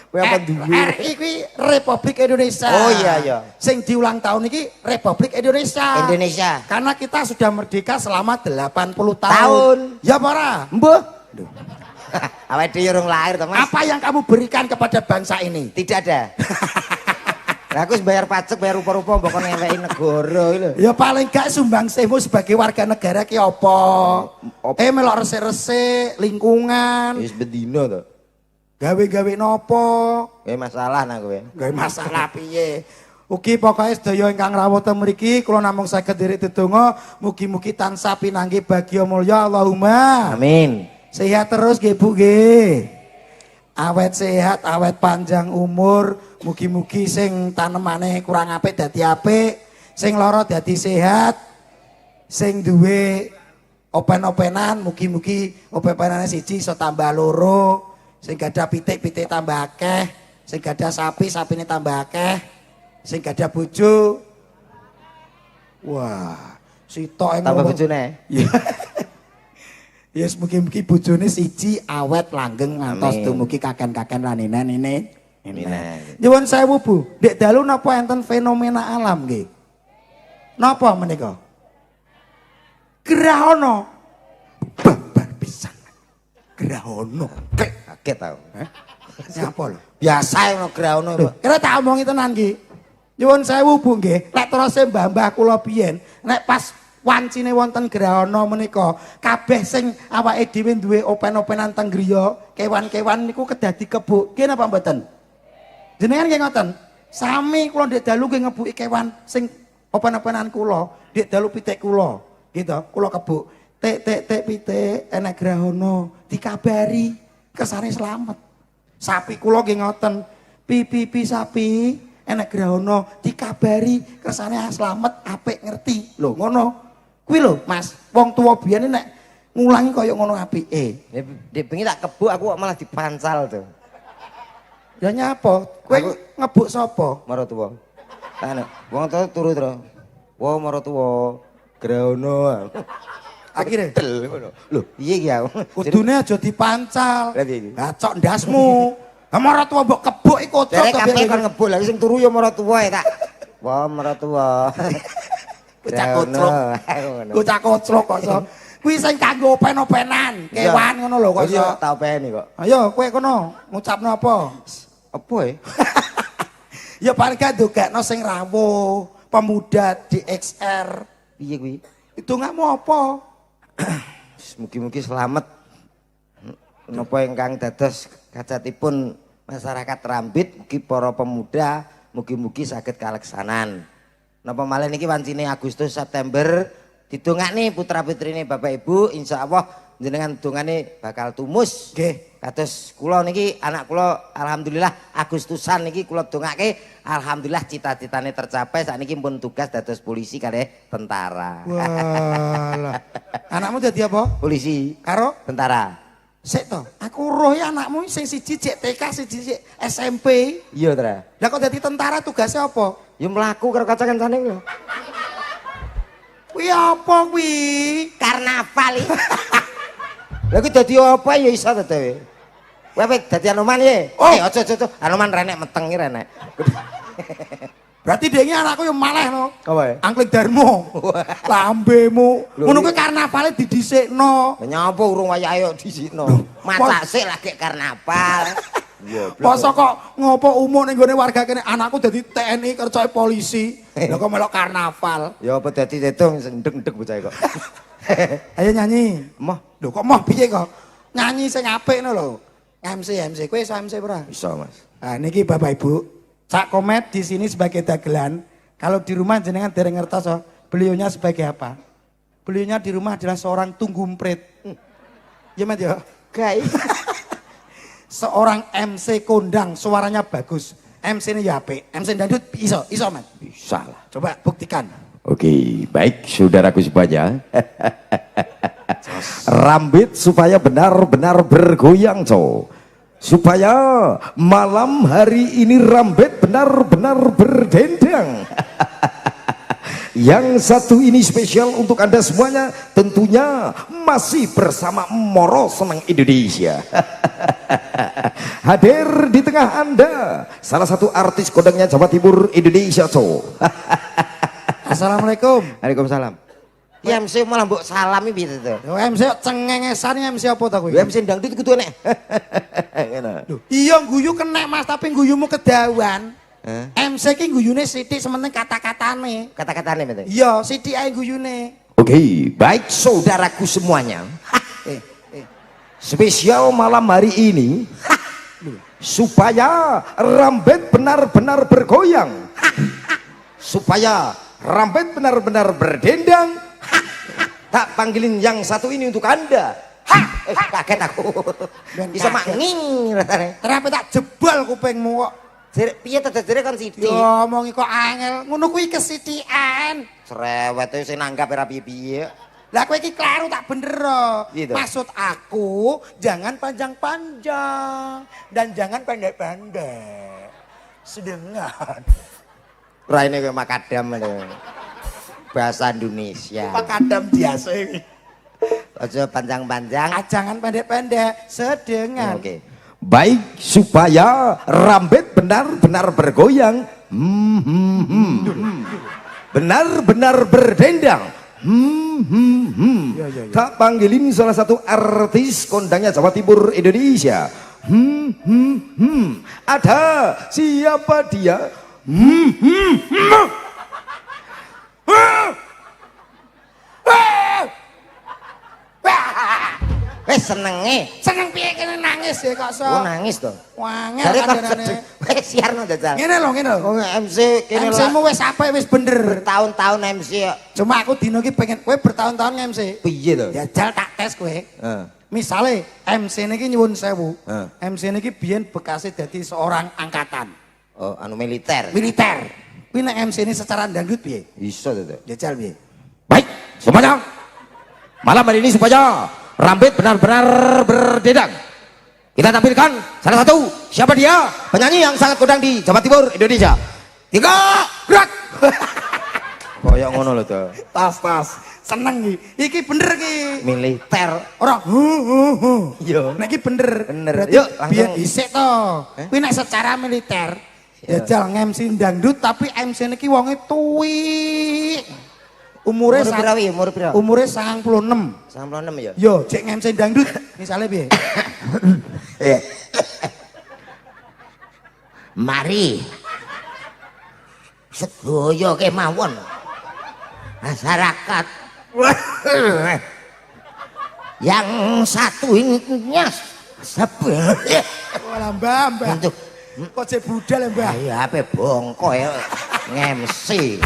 [SPEAKER 3] Kowe apa duwe?
[SPEAKER 1] RI kuwi Republik Indonesia.
[SPEAKER 3] Oh iya iya.
[SPEAKER 1] Sing diulang tahun iki Republik Indonesia.
[SPEAKER 3] Indonesia.
[SPEAKER 1] Karena kita sudah merdeka selama 80 tahun.
[SPEAKER 3] Tahun.
[SPEAKER 1] Ya apa ora?
[SPEAKER 3] Mbuh. Awake dhewe urung lahir to Mas.
[SPEAKER 1] Apa yang kamu berikan kepada bangsa ini?
[SPEAKER 3] Tidak ada. Lah aku wis bayar pajak, bayar rupa-rupa mbok ngeweki negara iki lho.
[SPEAKER 1] Ya paling gak sumbangsihmu sebagai warga negara ki apa? Melok resik-resik lingkungan.
[SPEAKER 3] Wis bendino to.
[SPEAKER 1] Gawe-gawe nopo?
[SPEAKER 3] Kowe masalah nang kowe.
[SPEAKER 1] Gawe masalah piye? Ugi pokoknya sedaya ingkang rawuh teng mriki kula namung saged nderek dedonga mugi-mugi tansah pinanggih bagya mulya Allahumma.
[SPEAKER 3] Amin.
[SPEAKER 1] Sehat terus nggih Bu nggih. Awet sehat, awet panjang umur, mugi-mugi sing tanemane kurang apik dadi apik, sing lara dadi sehat. sing duwe open-openan mugi-mugi open-openane siji iso tambah loro, sing gadah pitik-pitik tambah akeh, sing gadah sapi sapine tambah akeh, sing gadah bojo wah sitok
[SPEAKER 3] Tambah bojone.
[SPEAKER 1] iya. Yes mugi-mugi bojone siji awet langgeng ngantos
[SPEAKER 3] Amin.
[SPEAKER 1] dumugi kaken-kaken laninen ini.
[SPEAKER 3] Amin.
[SPEAKER 1] Nyuwun sewu Bu, ndek dalu napa enten fenomena alam nggih? Napa menika? Grahana. Babar pisan. Grahana.
[SPEAKER 3] Kaget tau.
[SPEAKER 1] Nyapa lho?
[SPEAKER 3] Biasa ono graono.
[SPEAKER 1] Kira tak omongi tenan ki. Nyuwun sewu Bu nggih, lek terase mbah-mbah kula biyen, nek pas wancine wonten grahana menika, kabeh sing awake dhewe duwe open-openan teng griya, kewan-kewan niku kedadi kebuk. Nggih napa mboten? Jenengan nggih ngoten. Sami kula ndek dalu nggih ngebuki kewan sing open-openan kula, ndek dalu pitik kula. Gitu, kula kebuk. Tek pitik enek grahana, dikabari kesane slamet. Sapi kula nggih ngoten. Pi sapi enek grahana, dikabari kersane slamet apik ngerti. Lho ngono. Kuwi lho Mas, wong tuwa biyen nek ngulangi kaya ngono apike.
[SPEAKER 3] Dek bengi tak kebuk aku kok malah dipancal tuh.
[SPEAKER 1] Ya nyapa? Kowe
[SPEAKER 3] Aku-
[SPEAKER 1] ngebuk sapa?
[SPEAKER 3] Maratuwa. Ana wong tuwa turu terus. Wah maratuwa graono.
[SPEAKER 1] Akhire
[SPEAKER 3] Del ngono. Lho, piye iki aku?
[SPEAKER 1] kudune aja dipancal.
[SPEAKER 3] Lah, piye iki?
[SPEAKER 1] Lah cok ndasmu. Lah maratuwa mbok kebuk iku cok.
[SPEAKER 3] Derek kabeh kon ngebul, lha sing turu ya maratuwa ya tak. Wah maratuwa.
[SPEAKER 1] Kocak-kocrok. Kocak-kocrok kok iso. Kuwi sing kanggo open-openan, kewan ngono lho kok iso.
[SPEAKER 3] Iya, tak openi kok.
[SPEAKER 1] Ayo kowe kono ngucapno apa?
[SPEAKER 3] Apa ya?
[SPEAKER 1] Ya paling gak ndongakno sing rawuh, pemuda DXR.
[SPEAKER 3] Piye kuwi?
[SPEAKER 1] Itu ngamu apa?
[SPEAKER 3] Mugi-mugi selamat. Napa ingkang dados kacatipun masyarakat Rambit, mugi para pemuda, mugi-mugi saged kaleksanan. Napa malih niki wancine Agustus September didongakne putra-putrine Bapak Ibu, insyaallah jenengan dongane bakal tumus.
[SPEAKER 1] Nggih.
[SPEAKER 3] Kados kula niki anak kula alhamdulillah Agustusan niki kula dongake alhamdulillah cita-citane tercapai sakniki pun tugas dados polisi kalih tentara.
[SPEAKER 1] Walah. Anakmu dadi apa?
[SPEAKER 3] Polisi,
[SPEAKER 1] Karo
[SPEAKER 3] tentara.
[SPEAKER 1] sik to. Aku roh ya anakmu sing siji jek TK, siji jek SMP.
[SPEAKER 3] Iya, Tra.
[SPEAKER 1] Lah kok dadi tentara tugasnya apa?
[SPEAKER 3] Ya mlaku karo kanca-kancane kuwi.
[SPEAKER 1] Kuwi apa kuwi?
[SPEAKER 3] Karnaval iki. Lah kuwi dadi apa ya iso to dhewe. Kowe dadi Anoman ye.
[SPEAKER 1] Oh.
[SPEAKER 3] Aja Anoman renek meteng iki renek.
[SPEAKER 1] Berarti denge anakku yo maleh no.
[SPEAKER 3] Apa ya?
[SPEAKER 1] Angklik Darmo. Lambemu.
[SPEAKER 3] Lho,
[SPEAKER 1] Ngono
[SPEAKER 3] iki-
[SPEAKER 1] kuwi karnavale didhisikno.
[SPEAKER 3] Lah nyapa urung wayahe kok disikno. Macak sik lagi karnaval.
[SPEAKER 1] Masa kok ngopo umum ning gone warga kene anakku dadi TNI kerja polisi. Lah kok melok karnaval.
[SPEAKER 3] Ya apa dadi tetung ndek-ndek bocah kok.
[SPEAKER 1] Ayo nyanyi.
[SPEAKER 3] Moh,
[SPEAKER 1] Lho kok moh piye kok? Nyanyi sing apik no lho. MC kowe iso MC ora?
[SPEAKER 3] iso Mas.
[SPEAKER 1] Nah, niki Bapak Ibu. Cak Komet di sini sebagai dagelan. Kalau di rumah jenengan dereng ngertos oh, beliaunya sebagai apa? Beliaunya di rumah adalah seorang tunggumpret. Ya Mat ya.
[SPEAKER 3] Gai.
[SPEAKER 1] Seorang MC kondang, suaranya bagus. MC ini ya apik. MC dangdut iso Mat.
[SPEAKER 4] Bisa lah.
[SPEAKER 1] Coba buktikan.
[SPEAKER 4] Oke, baik saudaraku semuanya. Rambit supaya benar-benar bergoyang, cow. Supaya malam hari ini rambit benar-benar berdendang. Yang satu ini spesial untuk Anda semuanya, tentunya masih bersama Moro Seneng Indonesia. Hadir di tengah Anda salah satu artis kondangnya Jawa Timur Indonesia, cow.
[SPEAKER 1] Assalamualaikum.
[SPEAKER 3] Waalaikumsalam. Ya MC malah mbok salami piye to?
[SPEAKER 1] Yo MC cengengesan MC apa ta kowe?
[SPEAKER 3] Ya MC dangdut kudu enek. Ngono.
[SPEAKER 1] Iya guyu kenek Mas tapi guyumu kedawan. MC ki guyune sithik sementing kata-katane.
[SPEAKER 3] Kata-katane betul.
[SPEAKER 1] Iya, sithik ae guyune.
[SPEAKER 4] Oke, baik saudaraku semuanya. Spesial malam hari ini supaya rambut benar-benar bergoyang. Supaya rambut benar-benar berdendang. Tak panggilin yang satu ini untuk Anda.
[SPEAKER 3] Kaget aku.
[SPEAKER 1] Ben
[SPEAKER 3] Bisa
[SPEAKER 1] kaget.
[SPEAKER 3] manging rasane.
[SPEAKER 1] Kenapa tak jebol kupingmu kok?
[SPEAKER 3] Piye to dadine kon sithik.
[SPEAKER 1] Yo omongi kok angel, ngono kuwi kesithikan.
[SPEAKER 3] Cerewet sing nanggap ora piye-piye.
[SPEAKER 1] Lah kowe iki kleru tak bener.
[SPEAKER 3] Gitu.
[SPEAKER 1] Maksud aku jangan panjang-panjang dan jangan pendek-pendek. Sedengan.
[SPEAKER 3] Raine kowe makadam lho. Bahasa Indonesia.
[SPEAKER 1] Makadam biasa iki.
[SPEAKER 3] Aja panjang-panjang.
[SPEAKER 1] Jangan pendek-pendek, sedengan.
[SPEAKER 3] Oke.
[SPEAKER 4] Baik supaya rambut benar-benar bergoyang, benar-benar berdendang. Tak panggilin salah satu artis kondangnya Jawa Timur Indonesia. Ada siapa dia?
[SPEAKER 3] Senenge.
[SPEAKER 1] Seneng piye kene nangis ya kok so.
[SPEAKER 3] Oh nangis to.
[SPEAKER 1] Wangel
[SPEAKER 3] Jare kok
[SPEAKER 1] kandhane.
[SPEAKER 3] sedih. Wis siarno jajal.
[SPEAKER 1] Ngene lho, ngene lho.
[SPEAKER 3] Oh MC kene lho.
[SPEAKER 1] MC-mu wis apik wis bener.
[SPEAKER 3] Bertahun-tahun MC ya.
[SPEAKER 1] Cuma aku dino iki pengen kowe bertahun-tahun nge-MC.
[SPEAKER 3] Piye to?
[SPEAKER 1] Jajal tak tes kowe.
[SPEAKER 3] Heeh.
[SPEAKER 1] Misale MC niki nyuwun sewu.
[SPEAKER 3] Heeh.
[SPEAKER 1] MC niki biyen bekasnya dadi seorang angkatan
[SPEAKER 3] Oh, anu militer.
[SPEAKER 1] militer. Kuwi nek MC ini secara dangdut piye?
[SPEAKER 3] Iso to.
[SPEAKER 1] Jajal piye?
[SPEAKER 4] Baik, semuanya. Malam hari ini supaya rambut benar-benar berdendang. Kita tampilkan salah satu, siapa dia? Penyanyi yang sangat kondang di Jawa Timur Indonesia. 3, gerak.
[SPEAKER 3] Koyok ngono lho to.
[SPEAKER 1] Tas. Seneng iki. Iki bener iki.
[SPEAKER 3] Militer.
[SPEAKER 1] Ora
[SPEAKER 3] Iya.
[SPEAKER 1] Nek iki bener.
[SPEAKER 3] Bener.
[SPEAKER 1] Berarti
[SPEAKER 3] Yuk, langsung.
[SPEAKER 1] biyen dhisik to. Kuwi nek secara militer jajal nge-MC dangdut tapi MC niki wonge tuwik. Umure
[SPEAKER 3] Umur pira wi? Umur pira?
[SPEAKER 1] Umure 96.
[SPEAKER 3] 96 ya.
[SPEAKER 1] Yo, cek nge-MC dangdut misale piye?
[SPEAKER 3] Mari sedaya kemawon masyarakat yang satu ini
[SPEAKER 1] Wah, Mbah.
[SPEAKER 3] untuk
[SPEAKER 1] Kok cek budal ya, Mbah?
[SPEAKER 3] ayo ape bongko ya nge-MC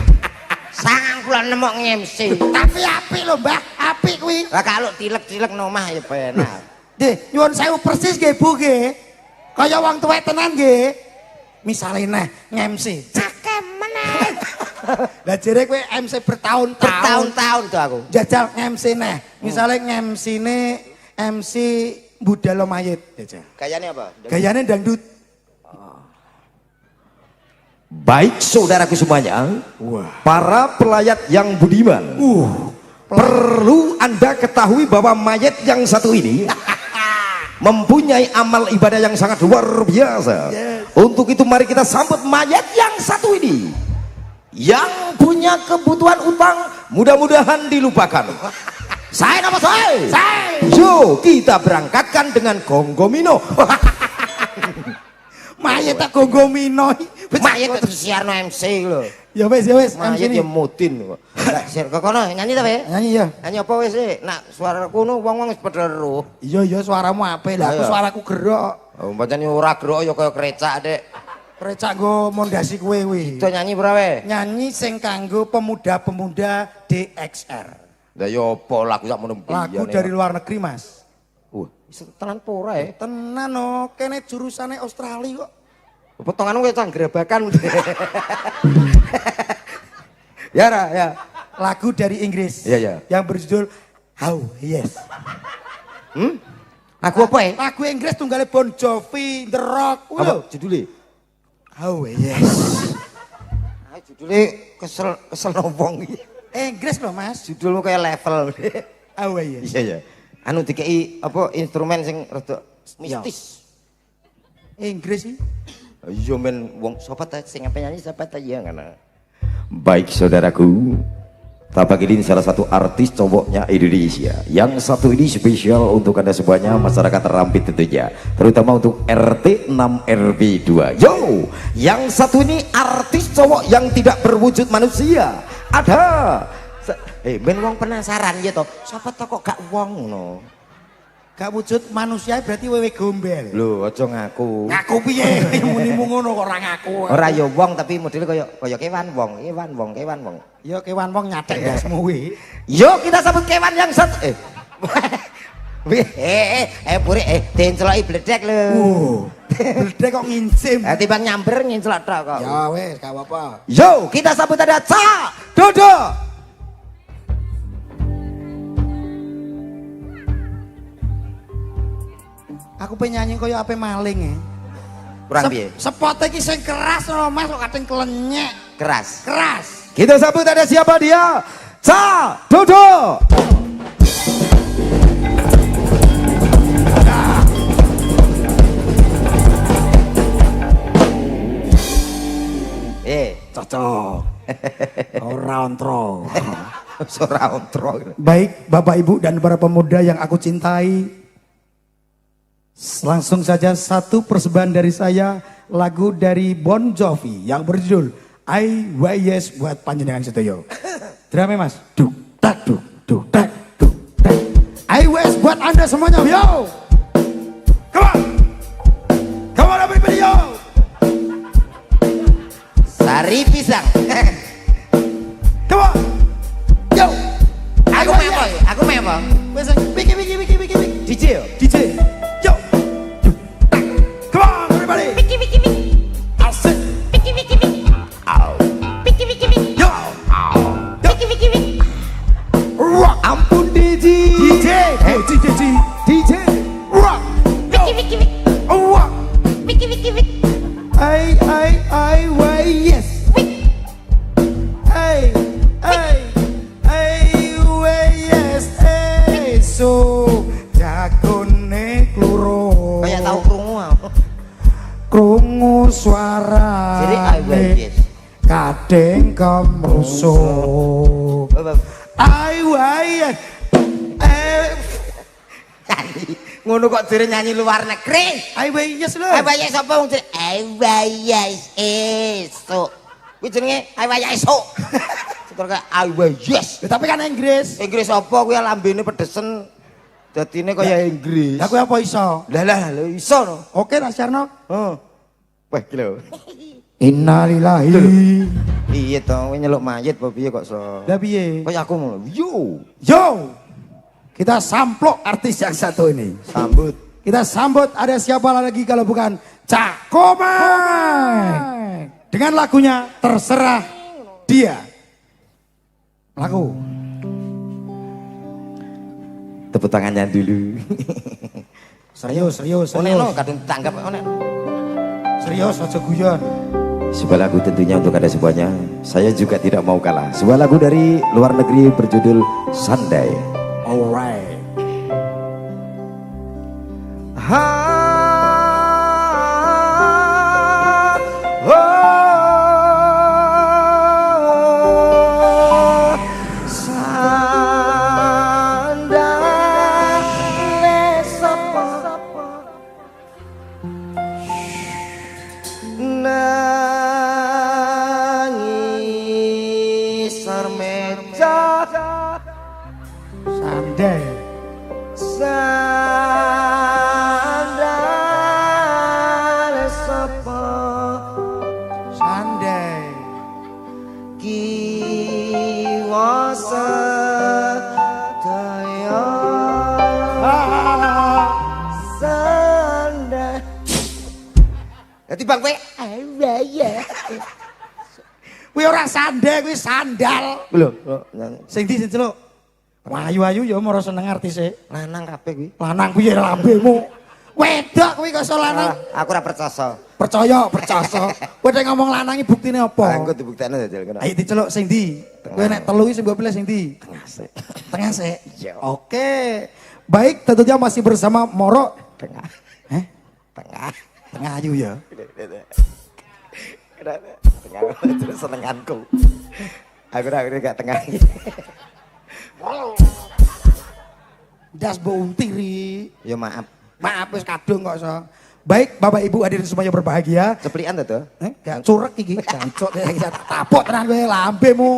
[SPEAKER 3] 96 nge-MC
[SPEAKER 1] Tapi apik lho, Mbah. Apik kuwi.
[SPEAKER 3] lah kalau tilek-tilek nomah ya penak.
[SPEAKER 1] Nggih, nyuwun sewu persis nggih, Bu nggih. Kaya wong tuwek tenan nggih. Misale neh nge-MC. Cakem meneh. Lah jere kowe MC bertahun-tahun.
[SPEAKER 3] Bertahun-tahun tuh aku.
[SPEAKER 1] Jajal nge-MC neh. Misale nge-MC-ne MC Budalo Mayit, jajal.
[SPEAKER 3] Kayaknya apa?
[SPEAKER 1] Gayane dangdut.
[SPEAKER 4] Baik saudaraku semuanya, para pelayat yang budiman, perlu Anda ketahui bahwa mayat yang satu ini mempunyai amal ibadah yang sangat luar biasa. Untuk itu mari kita sambut mayat yang satu ini, yang punya kebutuhan utang mudah-mudahan dilupakan. Saya nama saya. Yo, kita berangkatkan dengan Gonggomino.
[SPEAKER 1] Mayit tak gonggomino.
[SPEAKER 3] Mayat itu siarno MC lho.
[SPEAKER 1] Ya wis, MC
[SPEAKER 3] Mayat
[SPEAKER 1] ini.
[SPEAKER 3] ya mutin kok. Lah sir kok kono nyanyi ta, Be?
[SPEAKER 1] Nyanyi ya.
[SPEAKER 3] Nyanyi apa wis sih? Nak suaraku nu wong-wong wis padha eruh.
[SPEAKER 1] Iya, suaramu apik lah. Aku
[SPEAKER 3] Ayo.
[SPEAKER 1] suaraku gerok.
[SPEAKER 3] Oh, pancen ora gerok ya kaya krecak, Dek.
[SPEAKER 1] Recak nggo mondasi kowe kuwi.
[SPEAKER 3] Itu nyanyi berapa?
[SPEAKER 1] Nyanyi sing kanggo pemuda-pemuda DXR.
[SPEAKER 3] Lah ya apa lagu sak mono
[SPEAKER 1] Lagu dari luar negeri, Mas.
[SPEAKER 3] tenan pora ya.
[SPEAKER 1] Tenan no, kene jurusane Australia kok.
[SPEAKER 3] Potonganmu kayak canggerebakan. Ya, ya.
[SPEAKER 1] Lagu dari Inggris.
[SPEAKER 3] Iya, iya.
[SPEAKER 1] Yang berjudul How Yes.
[SPEAKER 3] Lagu apa ya?
[SPEAKER 1] Lagu Inggris tunggale Bon Jovi, The Rock.
[SPEAKER 3] Apa judulnya?
[SPEAKER 1] How Yes.
[SPEAKER 3] Ah, judulnya kesel wong iki.
[SPEAKER 1] Inggris loh, Mas.
[SPEAKER 3] Judulmu kayak level.
[SPEAKER 1] How Yes.
[SPEAKER 3] Iya, iya. Anu dikei apa instrumen sing rada mistis.
[SPEAKER 1] Inggris sih.
[SPEAKER 3] Iya men wong sapa ta sing nyanyi sapa ta ya ngana.
[SPEAKER 4] Baik saudaraku, Tapakilin salah satu artis cowoknya Indonesia. Yang satu ini spesial untuk Anda semuanya, masyarakat Rampit tentunya, terutama untuk RT 6 RW 2. Yo, yang satu ini artis cowok yang tidak berwujud manusia. Ada
[SPEAKER 3] Ben wong penasaran ya toh. Sapa ta kok gak wong ngono.
[SPEAKER 1] Gak wujud manusia berarti wewe gombel.
[SPEAKER 3] Lho, aja ngaku.
[SPEAKER 1] Ngaku piye? Munimu ngono kok ora ngaku.
[SPEAKER 3] Ora ya wong tapi modele kaya kewan wong.
[SPEAKER 1] Ya kewan wong nyatek dasmu kuwi.
[SPEAKER 3] Yo kita sambut kewan yang satu. Puri, denceloki bledek lho.
[SPEAKER 1] Bledek kok ngincim.
[SPEAKER 3] Timbang nyamber ngincelok tok kok.
[SPEAKER 1] Ya wes, gak apa-apa.
[SPEAKER 3] Yo, kita sambut ada Cak
[SPEAKER 1] Dodo. Aku pengen nyanyi kaya apa maling ya.
[SPEAKER 3] Kurang piye?
[SPEAKER 1] Spot iki sing keras lho Mas, kok kadang klenyek.
[SPEAKER 3] Keras.
[SPEAKER 1] Keras.
[SPEAKER 4] Kita sambut ada siapa dia? Cak Dodo.
[SPEAKER 1] Cocok. Ora ontro.
[SPEAKER 3] Ora ontro.
[SPEAKER 1] Baik Bapak Ibu dan para pemuda yang aku cintai, langsung saja satu persembahan dari saya, lagu dari Bon Jovi yang berjudul I Yes buat panjenengan sedoyo. Drama Mas. Duk tak duk tak duk tak. I Yes buat Anda semuanya. Yo. Come on. Come on everybody yo.
[SPEAKER 3] Sari pisang.
[SPEAKER 1] Come on. Yo.
[SPEAKER 3] Aku mepo, aku mepo.
[SPEAKER 1] Wes Wiki.
[SPEAKER 3] DJ yo.
[SPEAKER 1] DJ. Yo. Duk tak. Come on everybody. Asik. Yo. Rock.
[SPEAKER 4] Ampun DJ.
[SPEAKER 1] DJ. Hey, DJ. Rock. Yo. Rock. I yes. Hey. Yes. Hey. So jagone kluro.
[SPEAKER 3] Kayak tahu krungu aku.
[SPEAKER 1] Krungu suara.
[SPEAKER 3] Jadi I yes.
[SPEAKER 1] Kadeng kemruso. Yes.
[SPEAKER 3] Ngono kok dire nyanyi luar negeri.
[SPEAKER 1] Yes lho.
[SPEAKER 3] Yes sapa wong dire? Yes esuk. Kuwi jenenge yes esuk. Terus yes.
[SPEAKER 1] Ya, tapi kan Inggris.
[SPEAKER 3] Inggris apa kuwi lambene pedesen. Dadine kaya Inggris.
[SPEAKER 1] Lah kowe apa iso?
[SPEAKER 3] Lah iso no.
[SPEAKER 1] Oke Mas Yarno.
[SPEAKER 3] Wah iki lho.
[SPEAKER 1] Innalillahi.
[SPEAKER 3] Iya to, kowe nyeluk mayit apa piye kok so.
[SPEAKER 1] Lah piye?
[SPEAKER 3] Kaya aku ngono.
[SPEAKER 1] Yo. Kita samplok artis yang satu ini.
[SPEAKER 3] Sambut.
[SPEAKER 1] Kita sambut ada siapa lagi kalau bukan Cak Komeng. Dengan lagunya Terserah Dia. Lagu.
[SPEAKER 4] Tepuk tangannya dulu.
[SPEAKER 1] Serius.
[SPEAKER 3] Ono kadung tanggap ono.
[SPEAKER 1] Serius aja guyon.
[SPEAKER 4] Sebuah lagu tentunya untuk Anda semuanya. Saya juga tidak mau kalah. Sebuah lagu dari luar negeri berjudul Sandai.
[SPEAKER 1] Alright. Sandai.
[SPEAKER 3] Sandal sapa
[SPEAKER 1] Sandai.
[SPEAKER 3] kiwa sedaya sandal. Dadi Bang kowe ya.
[SPEAKER 1] Kuwi ora sandai, kuwi sandal.
[SPEAKER 3] Lho,
[SPEAKER 1] Sing ndi sing celuk? Ayu-ayu ya moro seneng artise.
[SPEAKER 3] lanang kabeh kuwi.
[SPEAKER 1] Lanang kuwi ya lambemu. Wedok kuwi kok iso lanang.
[SPEAKER 3] Aku ora percaya.
[SPEAKER 1] Percaya. Kowe nek ngomong lanang iki buktine apa?
[SPEAKER 3] Aku dibuktekno dadi kena.
[SPEAKER 1] Ayo diceluk sing ndi? Kowe nek telu iki sing mbok pilih sing ndi?
[SPEAKER 3] Tengah sik.
[SPEAKER 1] Tengah sik.
[SPEAKER 3] Iya.
[SPEAKER 1] Oke. Baik, tentunya masih bersama Moro.
[SPEAKER 3] Tengah.
[SPEAKER 1] Tengah ayu ya.
[SPEAKER 3] Tengah terus senenganku. Aku gak tengah.
[SPEAKER 1] Das buntiri.
[SPEAKER 3] Ya maaf.
[SPEAKER 1] Maaf wis kadung kok so. Baik, Bapak Ibu hadirin semuanya berbahagia.
[SPEAKER 3] Ceplikan to?
[SPEAKER 1] Gak curek iki, jancuk tapok tenan kowe lambemu.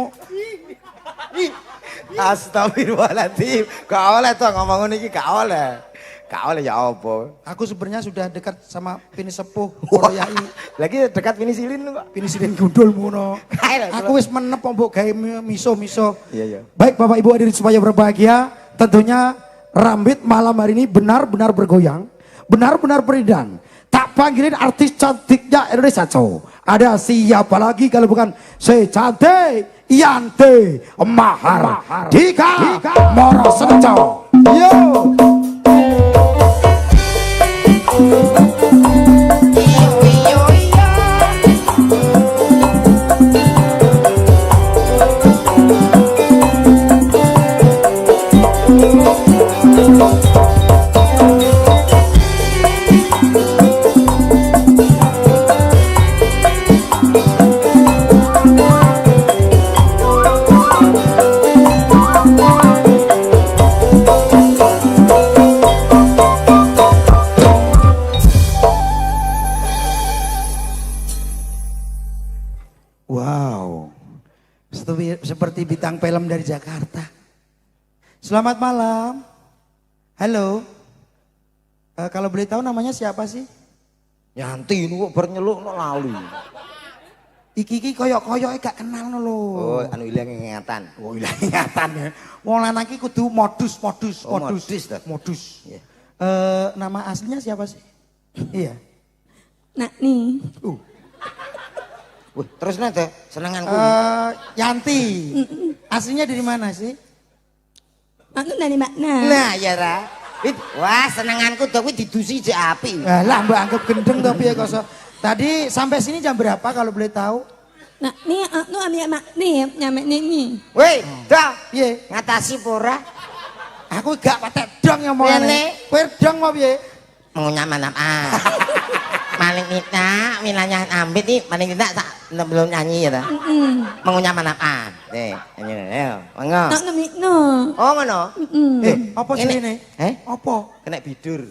[SPEAKER 3] Astagfirullahaladzim. Gak oleh to ngomong ngono iki gak oleh. Gak oleh ya apa?
[SPEAKER 1] Aku sebenarnya sudah dekat sama Pini Sepuh Para Yai.
[SPEAKER 3] Lagi dekat penisilin kok.
[SPEAKER 1] Pini Sidin gundul mono.
[SPEAKER 3] Kae lho.
[SPEAKER 1] Aku wis menep mbok gawe miso-miso.
[SPEAKER 3] Iya.
[SPEAKER 1] Baik Bapak Ibu hadirin semuanya berbahagia. Tentunya Rambit malam hari ini benar-benar bergoyang, benar-benar beridang. Tak panggilin artis cantiknya Indonesia cow. Ada siapa lagi kalau bukan si cantik Yanti Mahardika Morosejo. Yo. Wow, seperti bintang film dari Jakarta. Selamat malam. Halo. Kalau boleh tahu namanya siapa sih?
[SPEAKER 3] Yanti ini kok bernyeluk no lali.
[SPEAKER 1] Iki koyok-koyoknya gak kenal no lo.
[SPEAKER 3] Oh, anu ilang ingatan.
[SPEAKER 1] Oh ilang ingatan ya. Wong lanang iki kudu modus.
[SPEAKER 3] Oh, modus.
[SPEAKER 1] Yeah. Nama aslinya siapa sih? Iya.
[SPEAKER 2] Nak nih.
[SPEAKER 3] Wih, terus nanti senenganku.
[SPEAKER 1] Yanti. Aslinya dari mana sih?
[SPEAKER 2] Aku dari makna.
[SPEAKER 3] Nah, ya Ra. Wah, senenganku tapi didusi je api.
[SPEAKER 1] Lah mbak anggap gendeng tapi ya koso. Tadi sampai sini jam berapa kalau boleh tahu?
[SPEAKER 2] Nak nih aku ambil mak nih nyampe nih.
[SPEAKER 3] Weh, dah.
[SPEAKER 1] Piye?
[SPEAKER 3] Ngatasi pora.
[SPEAKER 1] Aku gak patek dong yang mau aneh. Kowe dong mau piye?
[SPEAKER 3] Mengunyah manap Maling minta, milanya ambit nih, maling minta tak belum nyanyi ya ta. Mengunyah manap Deh, nyanyi ayo. Monggo.
[SPEAKER 2] Nak namik no.
[SPEAKER 3] Oh, ngono.
[SPEAKER 1] Apa sih ini? Apa?
[SPEAKER 3] Kena bidur.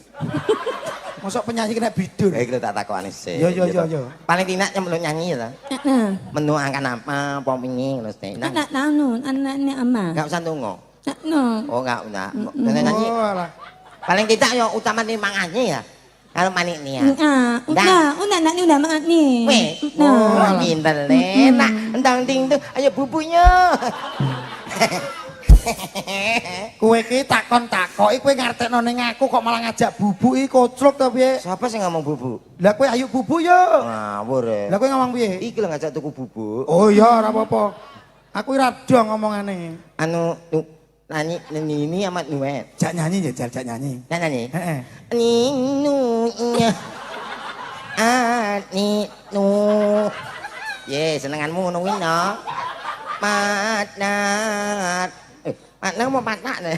[SPEAKER 1] Masuk penyanyi kena bidur.
[SPEAKER 3] Iki tak takokane sih.
[SPEAKER 1] Yo.
[SPEAKER 3] Paling tidak yang belum nyanyi ya ta.
[SPEAKER 2] Nah.
[SPEAKER 3] Menu angkat apa, apa wingi ngono sih.
[SPEAKER 2] Nak nanu anaknya ama.
[SPEAKER 3] Enggak usah tunggu.
[SPEAKER 2] Nak no.
[SPEAKER 3] Oh, enggak usah. Nyanyi.
[SPEAKER 1] Oh alah.
[SPEAKER 3] Paling tidak yo utama nih mangannya ya. Kalau manik nih ya.
[SPEAKER 2] Udah nak ni udah makan ni.
[SPEAKER 3] Weh. Oh, pinter le. Nak, endang ting tuh. Ayo bubunya.
[SPEAKER 1] Kowe ki takon-takoki kowe ngartekno ning aku kok malah ngajak bubuk iki koclok to piye?
[SPEAKER 3] Siapa sih ngomong bubu?
[SPEAKER 1] Lah kowe ayo bubuk yo.
[SPEAKER 3] Ngawur ya.
[SPEAKER 1] Lah kowe ngomong piye?
[SPEAKER 3] Iki lho ngajak tuku bubuk.
[SPEAKER 1] Oh iya ora apa-apa. Aku ora dong ngomongane.
[SPEAKER 3] Anu nyanyi ini amat nuwet.
[SPEAKER 1] Jak nyanyi ya, jak nyanyi.
[SPEAKER 3] Nyanyi.
[SPEAKER 1] Heeh.
[SPEAKER 3] Ninu iya. Ninu. Ye, senenganmu ngono kuwi no. Matnat. Matnat mau patnak nih.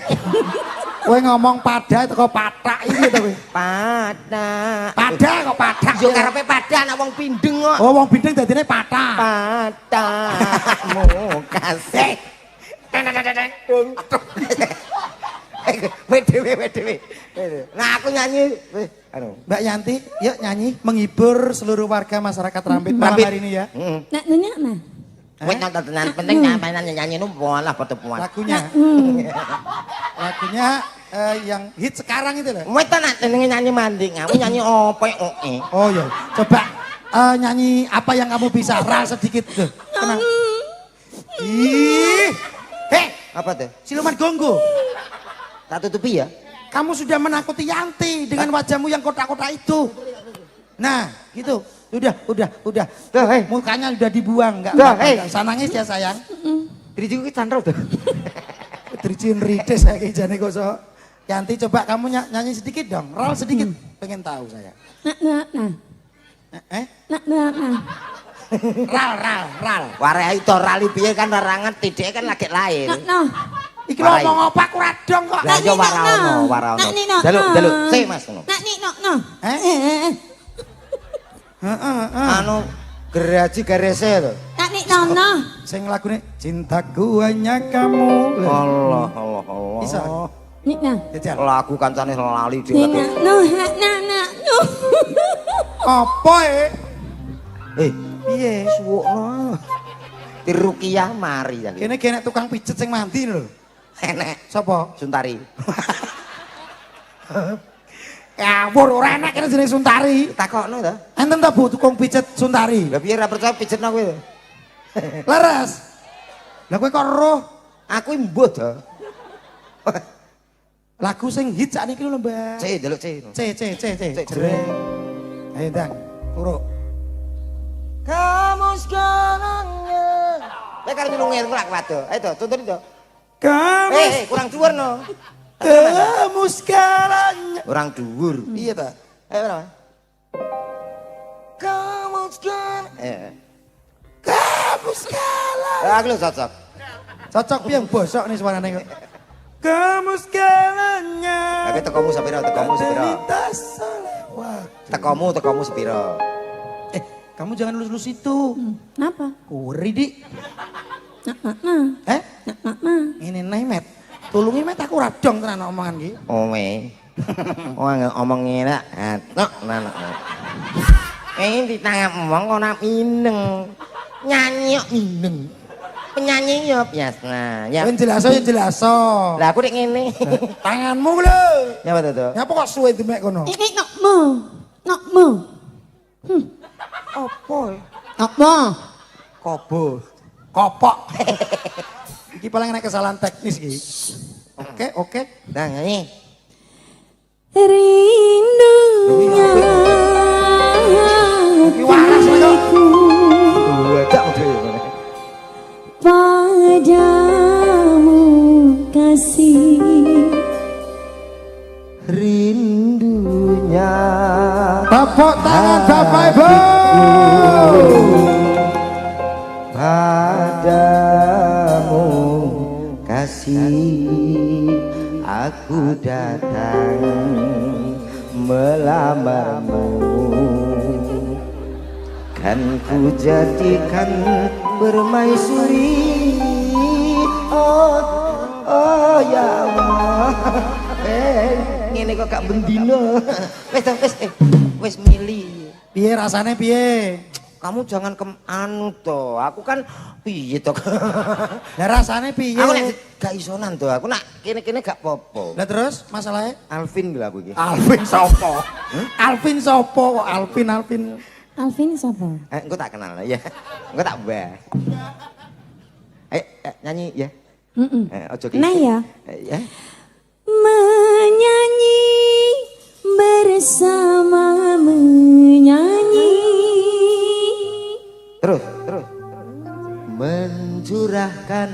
[SPEAKER 1] Kowe ngomong pada teko patak iki to kowe.
[SPEAKER 3] Padak.
[SPEAKER 1] Pada kok padak.
[SPEAKER 3] Yo karepe padak anak wong pindeng kok.
[SPEAKER 1] Oh wong bindeng dadine patak.
[SPEAKER 3] Padakmu kasih. Wedewe. Nah aku nyanyi.
[SPEAKER 1] Mbak Yanti, yuk nyanyi menghibur seluruh warga masyarakat Rambit malam hari ini ya.
[SPEAKER 2] Nak nanya mah.
[SPEAKER 3] Wes nonton tenan penting nyanyi nu bola foto puan.
[SPEAKER 1] Lagunya. Lagunya yang hit sekarang itu loh.
[SPEAKER 3] Wes tenan nyanyi mandi, kamu nyanyi opo oe.
[SPEAKER 1] Oh iya, coba nyanyi apa yang kamu bisa, ral sedikit tuh. Tenang. Ih.
[SPEAKER 3] Apa tuh?
[SPEAKER 1] Siluman Gonggo.
[SPEAKER 3] Tak tutupi ya.
[SPEAKER 1] Kamu sudah menakuti Yanti dengan wajahmu yang kotak-kotak itu. Nah, gitu. Udah.
[SPEAKER 3] Tuh,
[SPEAKER 1] mukanya udah dibuang, enggak usah nangis ya sayang.
[SPEAKER 3] Diri juga candro tuh.
[SPEAKER 1] Drijin rides saya jane kok so. Yanti coba kamu nyanyi sedikit dong, ral sedikit. Pengen tahu saya.
[SPEAKER 2] Nah.
[SPEAKER 1] Ral.
[SPEAKER 3] Warai itu rali piye kan larangan tidak kan lagi lahir.
[SPEAKER 2] Nah.
[SPEAKER 1] Iki lo ngomong apa aku radong kok.
[SPEAKER 3] Lah yo waraono. Jaluk. Sik Mas ngono.
[SPEAKER 2] Nak ni no.
[SPEAKER 3] Anu geraji garese to.
[SPEAKER 2] Nak ni no.
[SPEAKER 1] Sing lagune cintaku hanya kamu.
[SPEAKER 3] Allah.
[SPEAKER 1] Bisa.
[SPEAKER 2] Ni nah.
[SPEAKER 1] Jajal.
[SPEAKER 3] Lagu kancane lali
[SPEAKER 2] Ni
[SPEAKER 3] dhewe.
[SPEAKER 2] no.
[SPEAKER 1] Apa
[SPEAKER 3] Piye suwukno. Tirukiah mari jan.
[SPEAKER 1] Kene tukang pijet sing mandi lho.
[SPEAKER 3] Enek.
[SPEAKER 1] Sapa?
[SPEAKER 3] Suntari.
[SPEAKER 1] Ngawur ora enak kene jenenge Suntari.
[SPEAKER 3] Takokno to.
[SPEAKER 1] Enten ta Bu tukang pijet Suntari?
[SPEAKER 3] Lah piye ra percaya pijetno kowe?
[SPEAKER 1] Leres. Lah kowe kok roh
[SPEAKER 3] Aku mbuh to.
[SPEAKER 1] lagu sing hit sakniki lho, Mbak.
[SPEAKER 3] Cek delok cek.
[SPEAKER 1] C. Jreng. Ayo Dang, turu.
[SPEAKER 3] Kamu segalanya. Kalau nyelungin kulak waduh. Ayo tuh, tuntun itu.
[SPEAKER 1] Kamu
[SPEAKER 3] Kurang dhuwur no.
[SPEAKER 1] kamu segalanya.
[SPEAKER 3] Kurang dhuwur. Iya ta. Ayo berapa? Kamu segalanya.
[SPEAKER 1] Kamu segalanya.
[SPEAKER 3] Aku lu cocok.
[SPEAKER 1] Cocok piye bosok nih suarane kok. Kamu segalanya.
[SPEAKER 3] Tapi tekomu sepiro, tekomu sepiro.
[SPEAKER 1] Lintas lewat.
[SPEAKER 3] Tekomu sepiro.
[SPEAKER 1] Kamu jangan lulus itu.
[SPEAKER 2] Kenapa?
[SPEAKER 1] Kuri di.
[SPEAKER 2] Nah.
[SPEAKER 1] Ini Met. Tulungi Met aku radong tenan omongan ki.
[SPEAKER 3] Owe. Omong ngene. Tok nanak. Ini ditangap wong kok nak mineng. Nyanyi kok mineng. Penyanyi yo biasa. Ya.
[SPEAKER 1] Jelaso ya jelaso.
[SPEAKER 3] Lah aku nek ngene.
[SPEAKER 1] Tanganmu lho.
[SPEAKER 3] Ya apa to?
[SPEAKER 1] Nyapa kok suwe demek kono?
[SPEAKER 2] Ini nokmu.
[SPEAKER 3] Apa?
[SPEAKER 2] Nokmu.
[SPEAKER 1] Kobo. Kopok. Iki paling enak kesalahan teknis iki. Oke.
[SPEAKER 3] Nah nyanyi.
[SPEAKER 2] Rindunya.
[SPEAKER 1] Iki waras kok.
[SPEAKER 3] Gak udah.
[SPEAKER 2] Padamu kasih
[SPEAKER 3] Rindunya.
[SPEAKER 1] Tepuk tangan Bapak Ibu.
[SPEAKER 3] Padamu kasih aku datang melamarmu, kan ku jadikan permaisuri. Oh ya Allah. Ngene kok gak bendino. Wis milih.
[SPEAKER 1] Piye rasane piye?
[SPEAKER 3] Kamu jangan anu toh. Aku kan piye toh.
[SPEAKER 1] Lah rasane piye?
[SPEAKER 3] Aku nek gak isonan toh. Aku nak kene-kene gak popo.
[SPEAKER 1] Lah terus masalahnya?
[SPEAKER 3] Alvin lho aku iki.
[SPEAKER 1] Alvin sopo? Alvin sopo kok Alvin?
[SPEAKER 2] Alvin siapa?
[SPEAKER 3] Engko tak kenal ya. Engko tak bahas. Nyanyi ya. Ojo
[SPEAKER 2] Nah ya.
[SPEAKER 3] Ya.
[SPEAKER 2] Menyanyi bersama menyanyi.
[SPEAKER 3] Terus. Mencurahkan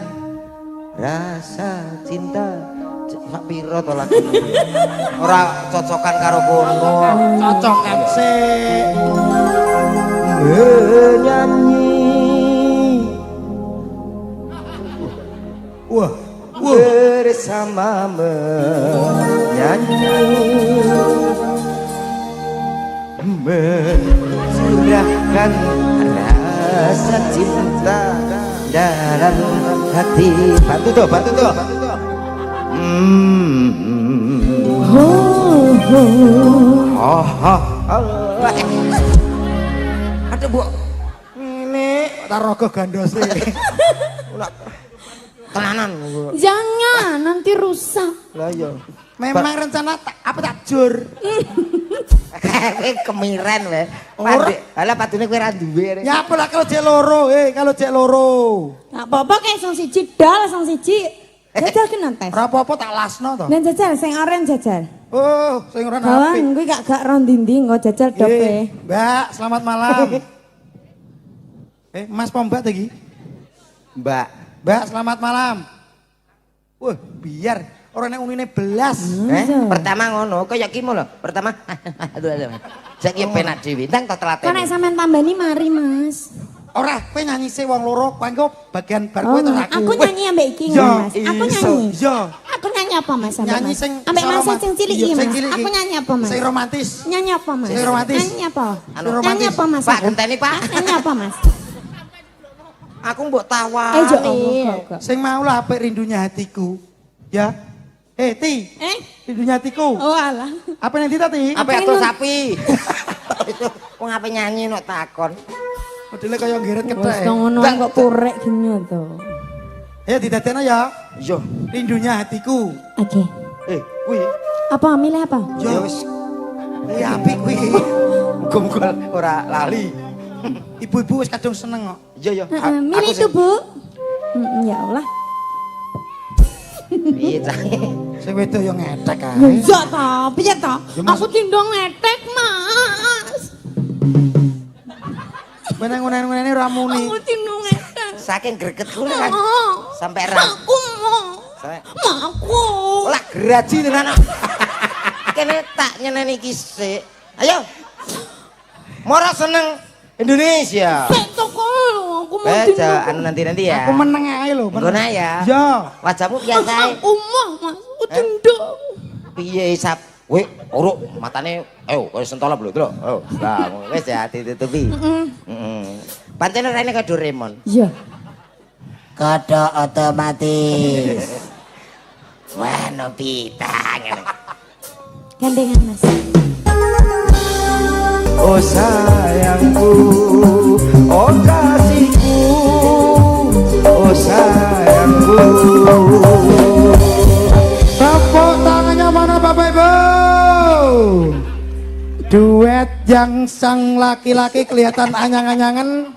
[SPEAKER 3] rasa cinta. Sak piro to lagu. Ora cocokan karo kono.
[SPEAKER 1] Cocok MC.
[SPEAKER 3] Menyanyi.
[SPEAKER 1] Wah.
[SPEAKER 3] Bersama menyanyi, mencurahkan rasa cinta dalam hati. Bantu tuh. Ada bu, ini
[SPEAKER 1] Tarogo gandose.
[SPEAKER 3] tenanan.
[SPEAKER 2] Jangan, nanti rusak.
[SPEAKER 3] Lah iya.
[SPEAKER 1] Memang rencana apa tak jur?
[SPEAKER 3] Kemiren we.
[SPEAKER 1] Ora.
[SPEAKER 3] Lah patune kowe ra duwe.
[SPEAKER 1] Ya apa lah kalau cek loro, kalau cek loro.
[SPEAKER 2] Gak apa-apa kayak sang siji dal, sang siji. Jajal ki nontes.
[SPEAKER 1] Ora apa-apa tak lasno to.
[SPEAKER 2] Dan jajal sing oren jajal.
[SPEAKER 1] Oh, sing ora
[SPEAKER 2] Bawang
[SPEAKER 1] apik.
[SPEAKER 2] kuwi gak ron dindi nggo jajal dope.
[SPEAKER 1] Mbak, selamat malam. Mas Pombat lagi.
[SPEAKER 3] Mbak.
[SPEAKER 1] Mbak, selamat malam. Wah, biar orang yang unine belas.
[SPEAKER 3] Pertama ngono, kaya ki lho. Pertama aduh. Saiki penak dhewe. Ndang to telatene.
[SPEAKER 2] Kok nek sampean tambani mari, Mas.
[SPEAKER 1] Ora, kowe nyanyi sih wong loro, kowe engko bagian bar
[SPEAKER 2] Oh,
[SPEAKER 1] kowe terus aku.
[SPEAKER 2] aku nyanyi ambek iki
[SPEAKER 1] Iya,
[SPEAKER 2] Mas. Aku nyanyi.
[SPEAKER 1] Iya.
[SPEAKER 2] Aku nyanyi apa Mas? Ambek
[SPEAKER 1] Nyanyi
[SPEAKER 2] Mas?
[SPEAKER 1] sing
[SPEAKER 2] ambek Mas
[SPEAKER 1] romantis.
[SPEAKER 2] sing cilik iki
[SPEAKER 1] Iya, sing
[SPEAKER 2] Mas.
[SPEAKER 1] cilik
[SPEAKER 2] Aku
[SPEAKER 1] iki.
[SPEAKER 2] nyanyi apa Mas?
[SPEAKER 1] Sing romantis.
[SPEAKER 2] Nyanyi apa Mas?
[SPEAKER 1] Sing romantis.
[SPEAKER 2] Nyanyi apa?
[SPEAKER 1] Sing romantis.
[SPEAKER 2] Nyanyi apa Mas?
[SPEAKER 3] Pak, genteni Pak.
[SPEAKER 2] Nyanyi apa Mas?
[SPEAKER 3] Aku mbok tawani.
[SPEAKER 2] Jo Allah.
[SPEAKER 1] Sing mau lah apik rindunya hatiku. Ya. Ti. Rindunya hatiku.
[SPEAKER 2] Oh alah.
[SPEAKER 1] Apa nanti tadi?
[SPEAKER 3] Apa atur sapi? Wong ape nyanyi nok takon.
[SPEAKER 1] Modele kaya ngeret
[SPEAKER 2] Wes
[SPEAKER 1] kethek.
[SPEAKER 2] ngono kok purek gini to.
[SPEAKER 1] Ayo didadekno ya.
[SPEAKER 3] Yo.
[SPEAKER 1] Rindunya hatiku.
[SPEAKER 2] Oke.
[SPEAKER 3] Kuwi.
[SPEAKER 2] Apa milih apa?
[SPEAKER 3] Ya wis.
[SPEAKER 1] Ya apik kuwi.
[SPEAKER 3] Muga-muga ora lali.
[SPEAKER 1] Ibu-ibu wis kadung seneng kok.
[SPEAKER 3] Iya.
[SPEAKER 2] Milih itu Bu. Ya Allah.
[SPEAKER 3] Piye cah?
[SPEAKER 1] Sing wedok yo ngetek kae.
[SPEAKER 2] Iya ta, piye ta? Aku tindong ngetek Mas.
[SPEAKER 1] Meneng-meneng ramuni.
[SPEAKER 5] Aku tinungetan.
[SPEAKER 3] Saking gregetku kan. Sampai ra.
[SPEAKER 5] Aku mau. Aku.
[SPEAKER 3] Lah geraji tenan. Kene tak nyeneni iki sik. Ayo. Mora seneng Indonesia.
[SPEAKER 5] Toko aku mau
[SPEAKER 3] Baca nanti ya.
[SPEAKER 1] Aku meneng ae lho.
[SPEAKER 3] Guna ya.
[SPEAKER 1] Ya.
[SPEAKER 3] Wajahmu biasa ae.
[SPEAKER 5] Aku mau Mas. Tunduk.
[SPEAKER 3] Piye isap? Weh, uruk matane. Ayo, wis sentola lho, Tru. Oh, lah wis ya ditutupi. Heeh. Pancen rene kaya Doraemon.
[SPEAKER 2] Iya.
[SPEAKER 3] Kodok otomatis. Wah, Nobita ngene.
[SPEAKER 2] Gandengan Mas.
[SPEAKER 4] Oh sayangku, oh kasihku, oh sayangku.
[SPEAKER 1] Tepuk tangannya mana Bapak Ibu? Duet yang sang laki-laki kelihatan anyang-anyangan.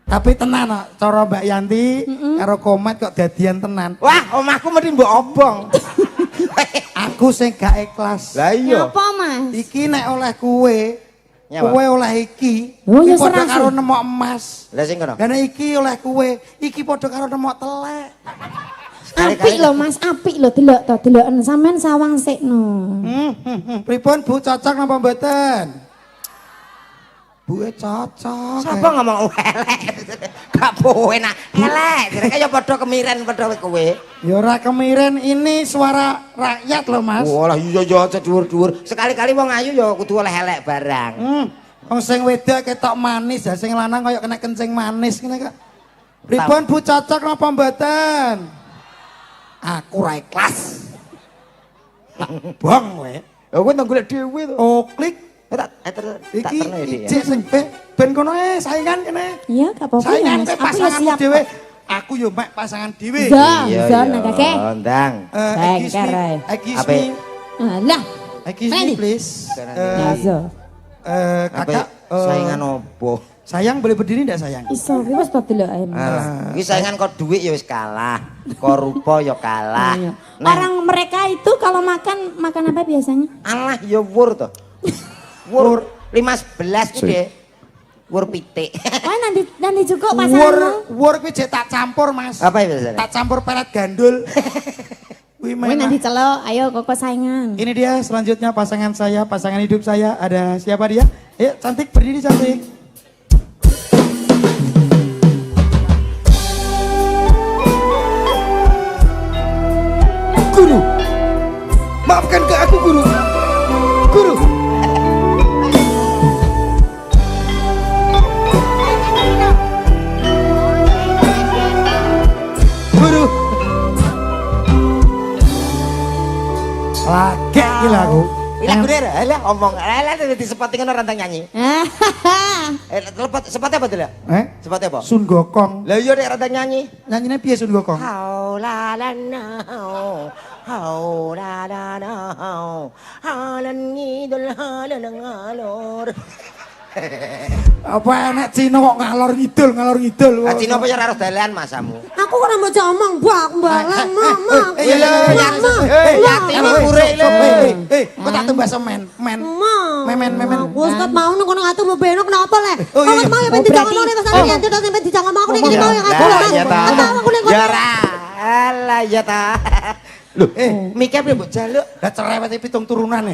[SPEAKER 1] Tapi tenan kok, cara Mbak Yanti karo Komat kok dadian tenan.
[SPEAKER 3] Wah, omahku mesti mbok obong.
[SPEAKER 1] Aku sing gak ikhlas.
[SPEAKER 3] Lah iya.
[SPEAKER 2] Apa Mas?
[SPEAKER 1] Iki nek oleh kue,
[SPEAKER 3] Nyapa?
[SPEAKER 1] kue oleh iki.
[SPEAKER 2] Oh, ya
[SPEAKER 1] Iki padha
[SPEAKER 2] serasi.
[SPEAKER 1] karo nemok emas.
[SPEAKER 3] Lah sing kono.
[SPEAKER 1] Dan iki oleh kue, iki padha karo nemok telek.
[SPEAKER 2] Apik lho Mas, apik lho delok to, deloken sampean sawang sikno.
[SPEAKER 1] Pripun Bu, cocok napa mboten? Bu cocok.
[SPEAKER 3] Sapa ngomong elek? Gak enak. Elek, direk ya padha kemiren padha kowe.
[SPEAKER 1] Ya ora kemiren, ini suara rakyat loh Mas.
[SPEAKER 3] Walah iya ya aja dhuwur-dhuwur. Sekali-kali wong ayu ya kudu oleh elek barang.
[SPEAKER 1] Wong sing wedok ketok manis, ya sing lanang kaya kena kencing manis ngene kok. Pripun Bu, cocok napa mboten? Aku ra ikhlas. Bong kowe.
[SPEAKER 3] Ya kowe nang golek dhewe to.
[SPEAKER 1] Oh, klik.
[SPEAKER 3] Tak
[SPEAKER 1] Iki
[SPEAKER 3] terno ya.
[SPEAKER 1] ijik sing ben kono saingan kene.
[SPEAKER 2] Iya, gak apa-apa ya
[SPEAKER 1] Saingan
[SPEAKER 2] Mas.
[SPEAKER 1] pe
[SPEAKER 2] Aku ya
[SPEAKER 1] pasanganmu
[SPEAKER 2] siap.
[SPEAKER 1] dhewe. Aku yo mek pasangan dhewe.
[SPEAKER 2] Iya, nak kakek.
[SPEAKER 3] Ndang.
[SPEAKER 2] Bengker, Ray.
[SPEAKER 3] Apa?
[SPEAKER 2] Lah,
[SPEAKER 1] Excuse me
[SPEAKER 2] Randy.
[SPEAKER 1] please.
[SPEAKER 2] iso.
[SPEAKER 1] Kakak
[SPEAKER 3] Saingan opo?
[SPEAKER 1] sayang boleh berdiri ndak sayang?
[SPEAKER 2] Iso, wis to delok ae Mas.
[SPEAKER 3] Iki saingan kok dhuwit ya wis kalah. Kok rupa ya kalah.
[SPEAKER 2] Iya.
[SPEAKER 3] Nah,
[SPEAKER 2] Orang mereka itu kalau makan apa biasanya?
[SPEAKER 3] alah ya wur to. Wur 15 ku deh. Wur pitik.
[SPEAKER 2] Wah nanti cukup
[SPEAKER 1] Wur
[SPEAKER 2] pasanganmu.
[SPEAKER 1] wur kuwi jek tak campur Mas.
[SPEAKER 3] Apa ya biasanya?
[SPEAKER 1] Tak campur pelet gandul. Kuwi
[SPEAKER 2] Wih
[SPEAKER 1] memang.
[SPEAKER 2] nanti celok, ayo koko saingan.
[SPEAKER 1] Ini dia selanjutnya pasangan saya, pasangan hidup saya. Ada siapa dia? Ayo cantik berdiri cantik.
[SPEAKER 4] Guru, maafkan ke aku guru. Guru.
[SPEAKER 1] Guru. Lagi gila aku.
[SPEAKER 3] Ilah gune lah omong. Lah disepotingan orang rantang nyanyi. Sepatnya apa tuh lah? Sepatnya apa?
[SPEAKER 1] Sun Gokong.
[SPEAKER 3] Lah iya nek rantang nyanyi.
[SPEAKER 1] Nyanyinya piye Sun Gokong?
[SPEAKER 3] Hau la la na hau la la na halan ngidul halan ngalor.
[SPEAKER 1] Apa enak Cina kok ngalor ngidul.
[SPEAKER 3] Ah Cina apa ya harus dalan masamu.
[SPEAKER 5] Aku kan mau ngomong bak-bakan mama.
[SPEAKER 3] Yatim pure lho.
[SPEAKER 1] Kok tak tembak semen. Memen.
[SPEAKER 5] Aku sekat mau nih kono ngatur mau benok kenapa le?
[SPEAKER 1] Oh, iya,
[SPEAKER 5] Kalau mau ya pengen dijangan mau nih pas nanti nanti sampai dijangan mau aku nih mau yang ngatur lah. Apa aku nih kono?
[SPEAKER 3] Jara. Alah ya ta. Loh, mikir piye mbok jaluk?
[SPEAKER 1] Lah cerewet 7 turunan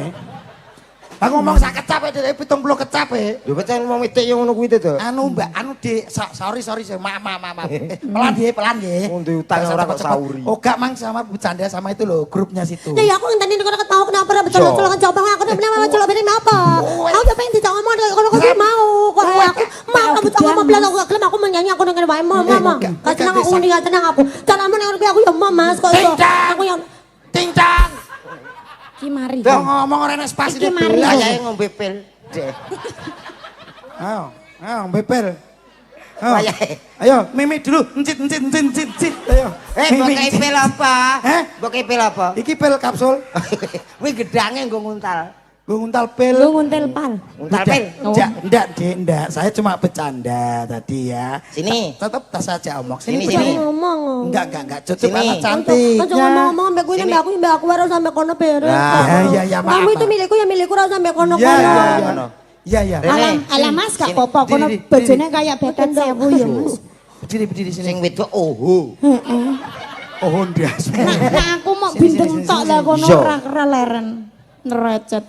[SPEAKER 1] Aku ngomong sak kecap dari 70 kecap
[SPEAKER 3] Lho pancen wong wedok yo ngono kuwi to.
[SPEAKER 1] Anu Mbak, anu Dik, sorry maaf. Pelan nggih.
[SPEAKER 3] Wong diutang ora kok sauri.
[SPEAKER 1] Oh gak mang sama bercanda sama itu loh, grupnya situ.
[SPEAKER 5] Ya aku tadi dekat tahu kenapa ada betul-betul coba aku udah bilang coba beri apa? Aku udah pengen dijangan mau kalau aku mau. Kok aku mau kamu ngomong bilang aku klaim aku menyanyi aku dengan baik mama. Tenang aku nih tenang aku. Cara mana aku ya mama kok aku yang
[SPEAKER 1] Cincang.
[SPEAKER 2] Ki mari.
[SPEAKER 1] Lah ngomong ora enak spasi
[SPEAKER 2] Iki mari.
[SPEAKER 3] Lah ya ngombe pil. Dek.
[SPEAKER 1] Ayo, bebel.
[SPEAKER 3] Wayahe.
[SPEAKER 1] Ayo, mimi dulu, encit. Ayo.
[SPEAKER 3] Mbok pil apa? Mbok pil apa?
[SPEAKER 1] Iki pil kapsul.
[SPEAKER 3] Kuwi gedange nggo nguntal.
[SPEAKER 1] Gue nguntal pil.
[SPEAKER 2] Lu nguntil pal.
[SPEAKER 3] Nguntal pil.
[SPEAKER 1] Enggak. Saya cuma bercanda tadi ya.
[SPEAKER 3] Sini.
[SPEAKER 1] Tetap tas aja omong.
[SPEAKER 3] Sini.
[SPEAKER 5] ngomong.
[SPEAKER 1] Enggak. Cukup
[SPEAKER 3] Sini.
[SPEAKER 1] anak cantik.
[SPEAKER 5] Kan cuma ngomong sampai gue sampai aku baru sampai kono beres.
[SPEAKER 1] Ya, maaf.
[SPEAKER 5] Kamu itu milikku ya milikku harus sampai kono-kono.
[SPEAKER 1] Ya. Iya, iya.
[SPEAKER 2] Alah Mas gak
[SPEAKER 3] Sini.
[SPEAKER 2] apa-apa kono
[SPEAKER 1] Diri,
[SPEAKER 2] bojone kayak betet sewu ya Mas.
[SPEAKER 1] Berdiri sini.
[SPEAKER 3] Sing wedok oho.
[SPEAKER 2] Heeh.
[SPEAKER 1] Oh, ndas.
[SPEAKER 2] Nah aku mau
[SPEAKER 1] Sini,
[SPEAKER 2] bindeng
[SPEAKER 1] sini,
[SPEAKER 2] tok
[SPEAKER 1] sini,
[SPEAKER 2] lah
[SPEAKER 1] sini.
[SPEAKER 2] kono
[SPEAKER 3] Iya.
[SPEAKER 2] ora keleren. Nerecet.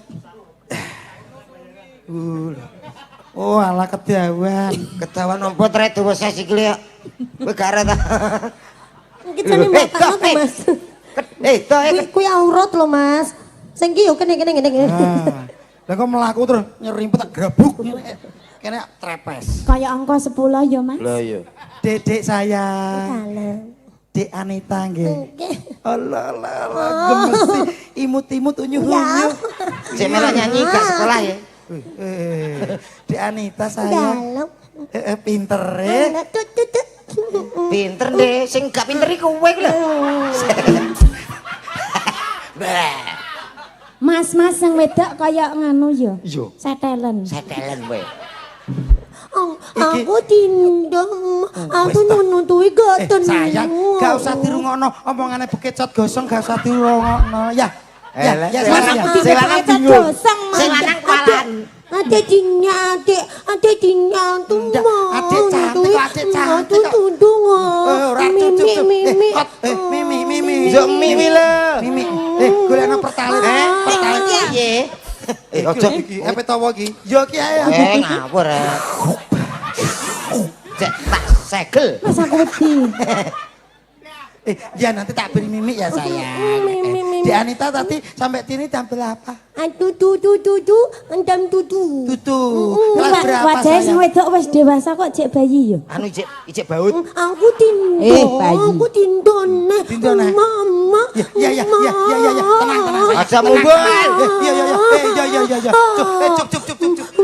[SPEAKER 1] Oh, ala ketahuan.
[SPEAKER 3] Ketahuan nompo tret tuwa sesi iki lho. Kowe gak arep ta.
[SPEAKER 5] Iki jane matangno to Mas.
[SPEAKER 3] To
[SPEAKER 5] Kuwi aurat lho Mas. Sing ki yo kene.
[SPEAKER 1] Nah, lah kok melaku terus nyerimpet tak grabuk. Kene trepes.
[SPEAKER 2] Kayak angka 10 ya Mas.
[SPEAKER 3] Lah iya.
[SPEAKER 1] Dedek saya.
[SPEAKER 5] Halo.
[SPEAKER 1] Dek Anita nggih.
[SPEAKER 5] Nggih.
[SPEAKER 1] Allah gemes sih. Imut-imut unyu-unyu.
[SPEAKER 3] Sik melok nyanyi gak sekolah ya.
[SPEAKER 1] Dek Anita saya.
[SPEAKER 5] Halo.
[SPEAKER 1] Pinter
[SPEAKER 5] Tut tut tut.
[SPEAKER 3] Pinter deh, sing gak pinter iku kowe lho.
[SPEAKER 2] Mas yang wedok kayak nganu ya.
[SPEAKER 1] Iya.
[SPEAKER 2] Setelen.
[SPEAKER 3] Setelen kowe.
[SPEAKER 5] Aku tindang, aku nuntui goten.
[SPEAKER 1] Sayang, gak usah dirungokno omongane bekecot gosong, gak usah dirungokno. Ya. Ya,
[SPEAKER 3] Elah,
[SPEAKER 1] ya,
[SPEAKER 3] sing
[SPEAKER 1] ya,
[SPEAKER 3] lanang
[SPEAKER 1] ya.
[SPEAKER 3] sing lanang
[SPEAKER 2] Becet
[SPEAKER 3] bingung.
[SPEAKER 2] doseng Mas.
[SPEAKER 3] Sing lanang kualan.
[SPEAKER 5] Ada dinya, ada dinya tuh
[SPEAKER 1] Ndak,
[SPEAKER 5] mau.
[SPEAKER 1] adek cantik kok, adek cantik kok.
[SPEAKER 5] Tudung.
[SPEAKER 1] Ora cucuk. Mimi.
[SPEAKER 3] Yo mimi lho.
[SPEAKER 1] Mimi. Golekno pertalit. Pertalit
[SPEAKER 3] Piye? Ojo
[SPEAKER 1] iki. Epe tawa iki. Yo ki ae.
[SPEAKER 3] ngawur. Cek tak segel.
[SPEAKER 2] Mas aku wedi.
[SPEAKER 1] Ya nanti tak beri Mimi ya sayang. Di Anita tadi sampai sini tampil apa?
[SPEAKER 5] Aduh, endam tutu.
[SPEAKER 1] Tutu. Kelas berapa
[SPEAKER 2] Wajahnya sing
[SPEAKER 1] sayang?
[SPEAKER 2] wedok wis dewasa kok cek bayi ya.
[SPEAKER 3] Anu ijek baut.
[SPEAKER 5] Aku tindo,
[SPEAKER 2] bayi.
[SPEAKER 5] aku tindon.
[SPEAKER 1] Tindon, eh?
[SPEAKER 5] Mama.
[SPEAKER 1] Ya. Tenang sayang.
[SPEAKER 3] Aja mumbul.
[SPEAKER 1] Ya.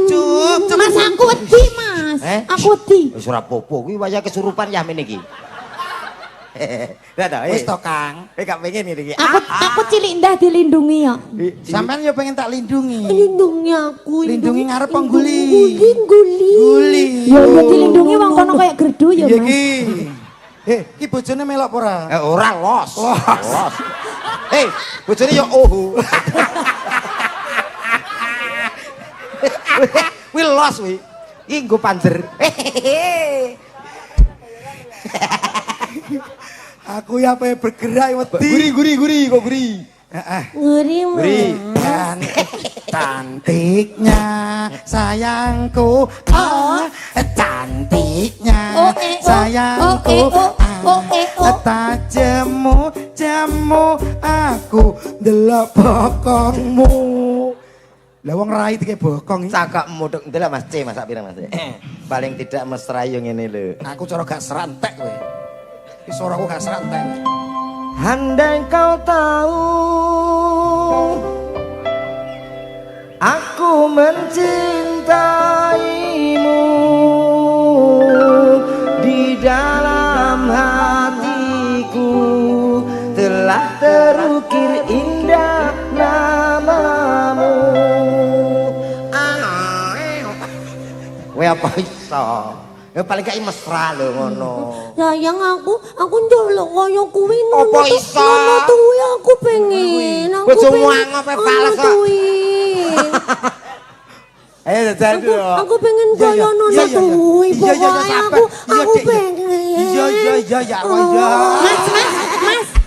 [SPEAKER 1] Cuk.
[SPEAKER 2] Mas aku wedi Mas. Aku wedi.
[SPEAKER 3] Wis ora apa-apa kuwi wayah kesurupan ya men iki. Lah ta,
[SPEAKER 1] Wis to Kang.
[SPEAKER 3] gak pengen iki.
[SPEAKER 2] Aku cilik ndah dilindungi ya.
[SPEAKER 1] Sampean yo pengen tak lindungi.
[SPEAKER 5] Lindungi aku.
[SPEAKER 1] Lindungi ngarep pengguli.
[SPEAKER 5] Guli.
[SPEAKER 2] Ya dilindungi wong kono kayak gerdu ya
[SPEAKER 1] Iya
[SPEAKER 2] Mas.
[SPEAKER 1] ki. Ki bojone melok apa ora?
[SPEAKER 3] Ora los. Bojone yo oho. Wi los wi. Iki nggo panjer.
[SPEAKER 1] Aku ya apa bergerak wedi.
[SPEAKER 3] Guri kok guri.
[SPEAKER 5] Ngeri.
[SPEAKER 1] Cantiknya sayangku. Cantiknya sayangku. Tajemu aku ndelok bokongmu. Lah wong rai dike bokong iki.
[SPEAKER 3] Cakak mudhuk ndelok Mas C masak pirang Mas. Paling tidak mesra yo ngene lho.
[SPEAKER 1] Aku cara gak serantek kowe. Iki suaraku gak serantek.
[SPEAKER 3] Andai kau tahu aku mencintaimu di dalam hatiku telah terukir indah namamu. Kowe apa iso? Ya paling gak mesra lho ngono.
[SPEAKER 5] Sayang aku njaluk kaya kuwi ngono.
[SPEAKER 3] Apa iso?
[SPEAKER 5] Ngono tuwi aku pengen. Aku
[SPEAKER 3] Bojomu
[SPEAKER 5] pengen.
[SPEAKER 3] angope fales kok. Ayo jajan dulu.
[SPEAKER 5] Aku pengen kaya nono tuwi. Pokoknya aku pengen.
[SPEAKER 1] Iya.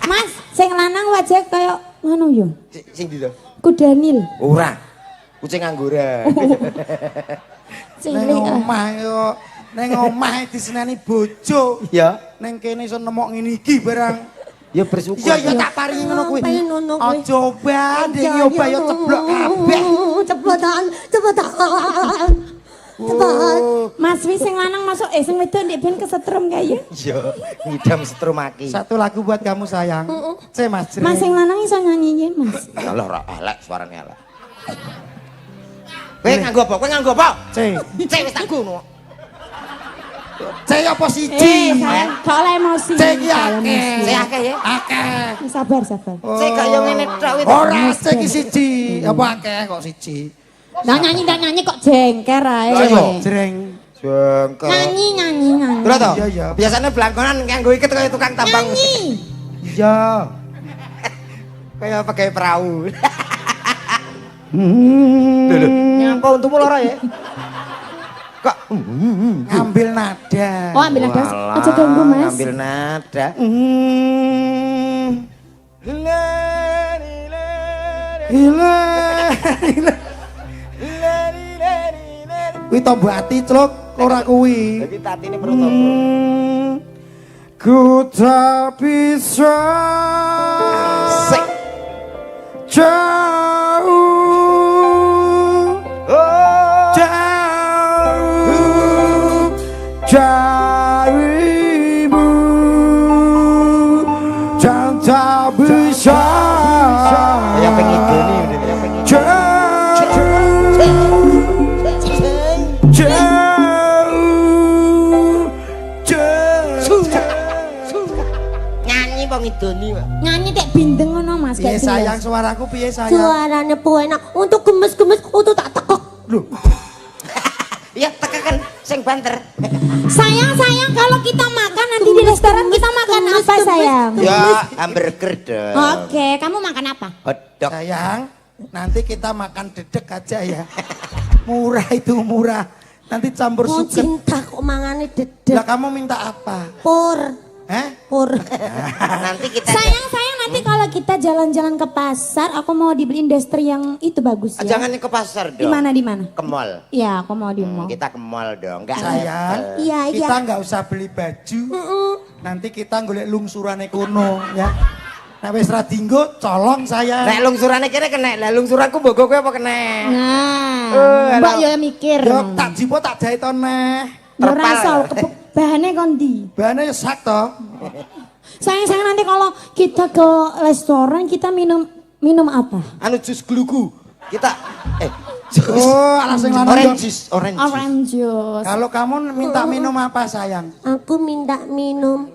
[SPEAKER 2] Mas, sing lanang wajah kayak ngono ya.
[SPEAKER 3] Sing ndi to?
[SPEAKER 2] Ku Daniel.
[SPEAKER 3] Ora. Kucing angguran.
[SPEAKER 1] Neng
[SPEAKER 2] Cilik.
[SPEAKER 1] omah yo. Neng omah diseneni bojo.
[SPEAKER 3] Ya.
[SPEAKER 1] Neng kene iso nemok ngene iki barang.
[SPEAKER 3] Ya bersyukur.
[SPEAKER 1] Iya tak paringi ngono kuwi.
[SPEAKER 5] Pengen ngono kuwi.
[SPEAKER 1] Aja banding nyoba yo ceblok kabeh.
[SPEAKER 5] Cepetan. Cepat.
[SPEAKER 2] Mas wi sing lanang masuk sing wedok ndek ben kesetrum kae ya.
[SPEAKER 3] Iya, ngidam setrumaki.
[SPEAKER 1] Satu lagu buat kamu sayang. C Mas Jreng.
[SPEAKER 2] Mas sing lanang iso nyanyi ya, Mas.
[SPEAKER 3] Ya Allah ora elek suarane elek. Kowe nganggo apa?
[SPEAKER 1] C.
[SPEAKER 3] Cek wis tak gono.
[SPEAKER 1] C apa siji?
[SPEAKER 2] Sayang, gak oleh emosi.
[SPEAKER 1] C iki akeh.
[SPEAKER 3] Cek akeh ya.
[SPEAKER 1] Akeh.
[SPEAKER 2] Sabar.
[SPEAKER 3] Cek gak yo ngene tok wis.
[SPEAKER 1] Ora C iki siji. Apa akeh kok siji?
[SPEAKER 2] Ndak nyanyi kok jengker ae.
[SPEAKER 1] Ayo Jreng.
[SPEAKER 3] Jengkel.
[SPEAKER 2] Nyanyi.
[SPEAKER 3] Terus to?
[SPEAKER 1] Iya.
[SPEAKER 3] Biasanya belangkonan nganggo iket kaya tukang tambang.
[SPEAKER 2] Nyanyi.
[SPEAKER 1] Iya.
[SPEAKER 3] Kayak pakai perahu. Lho, nyapa untukmu lara ya? Kok
[SPEAKER 1] Ngambil nada.
[SPEAKER 2] Oh, ambil nada.
[SPEAKER 3] walah,
[SPEAKER 2] Aja ganggu, Mas.
[SPEAKER 3] ngambil nada.
[SPEAKER 1] Kuwi tombo ati celuk ora kuwi.
[SPEAKER 3] Jadi tatine prototo.
[SPEAKER 1] Ku tak bisa
[SPEAKER 3] Sik.
[SPEAKER 1] jauh
[SPEAKER 3] Oh,
[SPEAKER 1] jauh darimu dan tak bisa
[SPEAKER 3] ya pengen gini udah ya pengen. Nyanyi wong idoni, Pak.
[SPEAKER 2] Nyanyi tek bindeng ngono Mas,
[SPEAKER 1] Piye
[SPEAKER 2] gak
[SPEAKER 1] sayang
[SPEAKER 2] jelas.
[SPEAKER 1] suaraku piye sayang?
[SPEAKER 5] Suaranya enak untuk gemes-gemes untuk tak tekok.
[SPEAKER 1] Loh,
[SPEAKER 3] Ya tekan sing banter.
[SPEAKER 2] Sayang, kalau kita makan nanti di restoran kita makan apa sayang?
[SPEAKER 3] Ya hamburger dong.
[SPEAKER 2] Oke, kamu makan apa?
[SPEAKER 3] Hotdog.
[SPEAKER 1] sayang, nanti kita makan dedek aja ya. Murah itu murah. Nanti campur
[SPEAKER 5] Mau
[SPEAKER 1] suket.
[SPEAKER 5] cinta kok mangane
[SPEAKER 1] Lah
[SPEAKER 5] dedek.
[SPEAKER 1] kamu minta apa?
[SPEAKER 5] Pur, pur.
[SPEAKER 3] Nanti kita
[SPEAKER 2] Sayang, nanti kalau kita jalan-jalan ke pasar, aku mau dibeliin daster yang itu bagus ya.
[SPEAKER 3] jangan ke pasar dong.
[SPEAKER 2] Di mana?
[SPEAKER 3] Ke mall.
[SPEAKER 2] Iya, aku mau di mall.
[SPEAKER 3] Kita ke mall dong. Enggak
[SPEAKER 1] Sayang,
[SPEAKER 5] Iya, iya.
[SPEAKER 1] kita nggak usah beli baju. Nanti kita golek lungsurane kono ya. Nah wis ra dienggo colong saya.
[SPEAKER 3] Nek lungsurane kene kena, lah lungsuranku mbok kowe apa kena?
[SPEAKER 2] Nah, Mbak ya mikir.
[SPEAKER 1] Yo tak jipo tak jahit neh.
[SPEAKER 2] Ora
[SPEAKER 3] terpal.
[SPEAKER 2] iso bahannya kondi.
[SPEAKER 1] Bahane yo sak to.
[SPEAKER 2] Sayang nanti kalau kita ke restoran kita minum apa?
[SPEAKER 3] Anu jus glugu. Kita jus.
[SPEAKER 1] Oh, ala sing lanang yo.
[SPEAKER 3] Orange juice, orange juice.
[SPEAKER 2] Orange juice.
[SPEAKER 1] Kalau kamu minta minum apa sayang?
[SPEAKER 5] Aku minta minum.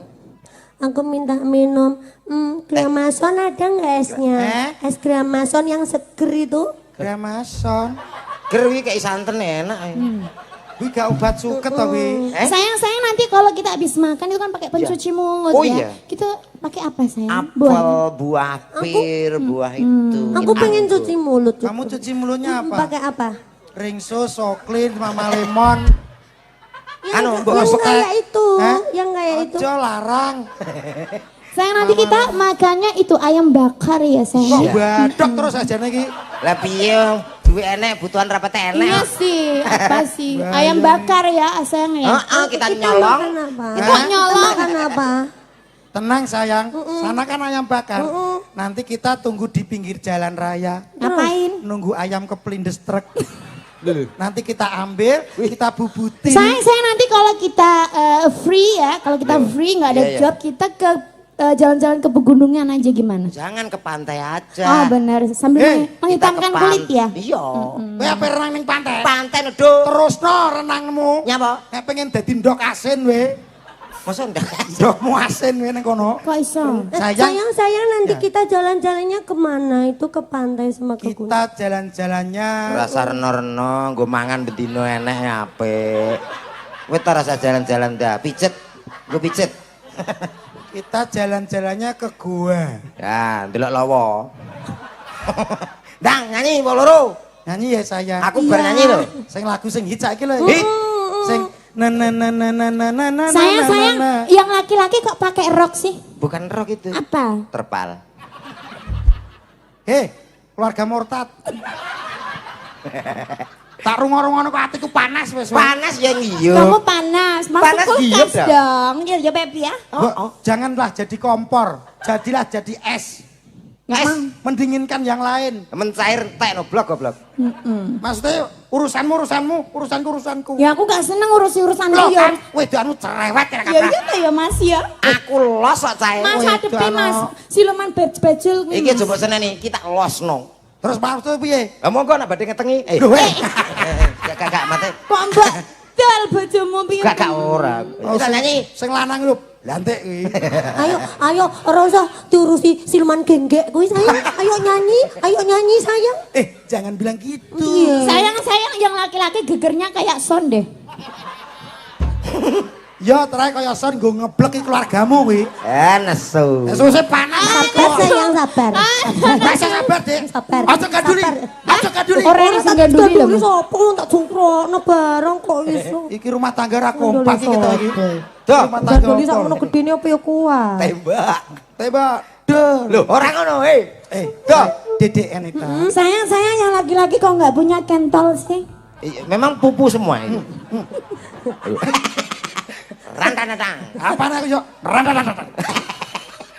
[SPEAKER 5] Gramason ada nggak esnya? Es gramason yang seger itu.
[SPEAKER 1] Gramason.
[SPEAKER 3] Gerwi kayak santen enak.
[SPEAKER 1] Kuwi gak obat suket to kuwi.
[SPEAKER 2] Sayang nanti kalau kita habis makan itu kan pakai pencuci mulut
[SPEAKER 3] Oh,
[SPEAKER 2] ya.
[SPEAKER 3] iya.
[SPEAKER 2] Kita pakai apa sayang?
[SPEAKER 3] Apel, buah pir, buah itu.
[SPEAKER 5] Aku pengen cuci mulut. juga.
[SPEAKER 1] Kamu cuci mulutnya apa?
[SPEAKER 5] Pakai apa?
[SPEAKER 1] Ringso, soklin, mama lemon.
[SPEAKER 3] Anu, mbok
[SPEAKER 5] Yang
[SPEAKER 3] masuk
[SPEAKER 5] kayak itu,
[SPEAKER 1] Hah?
[SPEAKER 5] yang kayak itu.
[SPEAKER 1] Ojo larang.
[SPEAKER 2] Sayang nanti kita makannya itu ayam bakar ya
[SPEAKER 1] Kok
[SPEAKER 2] sayang.
[SPEAKER 1] badok terus aja iki.
[SPEAKER 3] Lah piye duwe enek, butuhan rapat
[SPEAKER 2] Iya
[SPEAKER 3] enek.
[SPEAKER 2] sih, apa sih? Ayam bakar ya sayang ya.
[SPEAKER 3] Heeh, kita nyolong.
[SPEAKER 5] Makan apa?
[SPEAKER 2] Kok nyolong?
[SPEAKER 5] Makan apa?
[SPEAKER 1] Tenang sayang, sana kan ayam bakar. Nanti kita tunggu di pinggir jalan raya.
[SPEAKER 2] Ngapain?
[SPEAKER 1] Nunggu ayam kepelindes truk. Nanti kita ambil, kita bubutin.
[SPEAKER 2] Sayang nanti kalau kita free ya, kalau kita free nggak ada
[SPEAKER 3] Iya, iya.
[SPEAKER 2] job, kita ke jalan-jalan ke pegunungan aja gimana?
[SPEAKER 3] Jangan ke pantai aja.
[SPEAKER 2] Oh benar, sambil
[SPEAKER 1] Hei,
[SPEAKER 3] Kita
[SPEAKER 2] menghitamkan
[SPEAKER 3] ke
[SPEAKER 2] kulit ya.
[SPEAKER 3] Iya.
[SPEAKER 1] Kowe apa renang ning pantai?
[SPEAKER 3] Pantai nedo.
[SPEAKER 1] Terusno renangmu.
[SPEAKER 3] Nyapa?
[SPEAKER 1] Nek pengen dadi ndok asin we.
[SPEAKER 3] Masa ndak?
[SPEAKER 1] Ndokmu asin we ning kono.
[SPEAKER 2] Kok iso?
[SPEAKER 5] Sayang nanti kita jalan-jalannya kemana? Itu ke pantai sama ke gunung.
[SPEAKER 1] Kita jalan-jalannya
[SPEAKER 3] Rasa reno-reno, nggo mangan bedino enek apik. Kowe ta rasa jalan-jalan dah, pijet. Nggo pijet.
[SPEAKER 1] kita jalan-jalannya ke gua.
[SPEAKER 3] Ya, ndelok lawa. Dang, nyanyi mbok loro.
[SPEAKER 1] Nyanyi ya sayang.
[SPEAKER 3] Aku bar nyanyi lho.
[SPEAKER 1] Sing lagu sing hit saiki lho.
[SPEAKER 3] Hit.
[SPEAKER 1] Sing na na na na na na na na
[SPEAKER 2] Sayang,
[SPEAKER 1] na.
[SPEAKER 2] yang laki-laki kok pakai rok sih?
[SPEAKER 3] Bukan rok itu.
[SPEAKER 2] Apa?
[SPEAKER 3] Terpal.
[SPEAKER 1] Hei, keluarga murtad. Tak rungo-rungono kok atiku panas wis.
[SPEAKER 3] Panas ya ngiyo.
[SPEAKER 2] Kamu panas, masuk
[SPEAKER 3] Panas
[SPEAKER 2] kulkas
[SPEAKER 3] iya,
[SPEAKER 2] dong. Ya Pepi ya.
[SPEAKER 1] Janganlah jadi kompor, jadilah jadi es.
[SPEAKER 2] Nggak
[SPEAKER 1] Es
[SPEAKER 2] mau.
[SPEAKER 1] mendinginkan yang lain.
[SPEAKER 3] Mencair tek no blok goblok.
[SPEAKER 1] Maksudnya urusanku.
[SPEAKER 2] Ya aku gak seneng urusan
[SPEAKER 1] Loh
[SPEAKER 2] dia.
[SPEAKER 1] kan, wedoanmu cerewet ya
[SPEAKER 2] Ya
[SPEAKER 1] kakak.
[SPEAKER 2] iya ya Mas ya.
[SPEAKER 3] Aku los kok cair.
[SPEAKER 2] Mas
[SPEAKER 1] Wih,
[SPEAKER 2] hadepi
[SPEAKER 1] Dano.
[SPEAKER 2] Mas, siluman bejul
[SPEAKER 3] Iki coba seneng nih, kita losno.
[SPEAKER 1] Terus maksudnya piye?
[SPEAKER 3] Lah monggo nak badhe ngetengi.
[SPEAKER 1] Loh, weh.
[SPEAKER 3] Gak mate.
[SPEAKER 2] Kok mbak dal bojomu piye?
[SPEAKER 3] Gak ora. Kita nyanyi.
[SPEAKER 1] Sing lanang lho, lantik kuwi.
[SPEAKER 5] Ayo, ora usah diurusi siluman genggek kuwi sayang. Ayo nyanyi sayang.
[SPEAKER 1] Jangan bilang gitu.
[SPEAKER 2] Sayang yang laki-laki gegernya kayak son deh.
[SPEAKER 1] Ya terakhir kaya son nggo ngeblek iki keluargamu kuwi.
[SPEAKER 3] Nesu.
[SPEAKER 1] Sesuse panas.
[SPEAKER 5] Sabar sayang, sabar.
[SPEAKER 1] Masa sabar, Dik.
[SPEAKER 5] Sabar.
[SPEAKER 1] Aja kaduli.
[SPEAKER 5] Sabar.
[SPEAKER 1] Aja kaduli.
[SPEAKER 2] Ora ini sing ganduli lho.
[SPEAKER 5] Ganduli sapa tak jungkrokno bareng kok iso.
[SPEAKER 1] Iki rumah tangga ra kompak iki kita iki.
[SPEAKER 3] Duh,
[SPEAKER 1] Rumah tangga.
[SPEAKER 5] Ganduli sak ngono gedene apa ya kuat.
[SPEAKER 3] tembak.
[SPEAKER 1] Tembak. Duh.
[SPEAKER 3] Loh, orang ngono,
[SPEAKER 1] Duh. DDN itu.
[SPEAKER 2] Sayang yang laki-laki kok nggak punya kentol sih?
[SPEAKER 3] Memang pupu semua ini. Rantanatang.
[SPEAKER 1] Apaan aku yo? Rantanatang.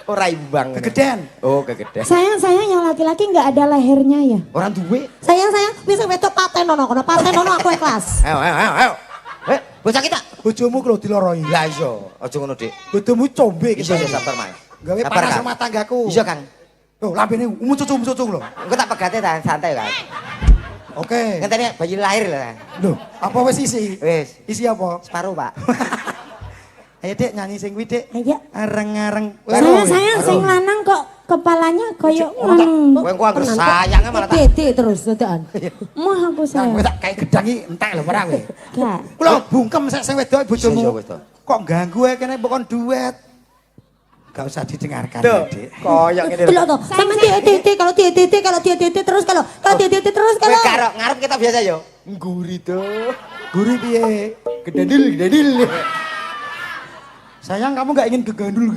[SPEAKER 3] Ora imbang.
[SPEAKER 1] Kegedean.
[SPEAKER 3] Oh, kegedean.
[SPEAKER 2] Sayang yang laki-laki nggak ada lehernya ya?
[SPEAKER 3] Orang duwe.
[SPEAKER 5] Sayang, wis wedok patenono kono. Patenono aku ikhlas.
[SPEAKER 3] Ayo. Bocah kita.
[SPEAKER 1] Bojomu ku lho diloroi.
[SPEAKER 3] Lah iso, aja ngono, Dik.
[SPEAKER 1] Bojomu combe iki.
[SPEAKER 3] Iso sabar, Mas.
[SPEAKER 1] Gawe
[SPEAKER 3] Sabar,
[SPEAKER 1] panas
[SPEAKER 3] Kang.
[SPEAKER 1] rumah tanggaku.
[SPEAKER 3] Iso, Kang.
[SPEAKER 1] Tuh, lampene mucucung lho.
[SPEAKER 3] Engko tak pegate ta santai, Kang.
[SPEAKER 1] Oke.
[SPEAKER 3] Ngenteni bayi lahir lho.
[SPEAKER 1] Loh, apa wis isi?
[SPEAKER 3] Wis,
[SPEAKER 1] Isi apa?
[SPEAKER 3] separuh, Pak.
[SPEAKER 1] Ayo Dik nyanyi sing kuwi Dik.
[SPEAKER 2] Ayo.
[SPEAKER 1] Areng-areng.
[SPEAKER 2] Sayang sing lanang kok kepalanya koyo ngono.
[SPEAKER 3] Kowe engko anggere sayangnya malah tak.
[SPEAKER 5] Titik terus dadan.
[SPEAKER 2] Mah aku
[SPEAKER 1] Nah,
[SPEAKER 2] sayang.
[SPEAKER 1] kowe tak kayak gedang iki entek lho ora kowe.
[SPEAKER 2] Gak.
[SPEAKER 1] Kula bungkem sing wedok bojomu.
[SPEAKER 3] Iya, wis to.
[SPEAKER 1] Kok ganggu ae kene pokon duet. Gak usah didengarkan,
[SPEAKER 3] Tuh,
[SPEAKER 1] Dik.
[SPEAKER 3] koyok ngene lho.
[SPEAKER 5] Delok to. Sama titik kalau titik terus kalau titik terus
[SPEAKER 3] Kowe
[SPEAKER 5] kalau.
[SPEAKER 3] karo ngarep kita biasa yo. Ngguri to.
[SPEAKER 1] Guri piye?
[SPEAKER 3] Gedadil.
[SPEAKER 1] Sayang kamu gak ingin gegandul.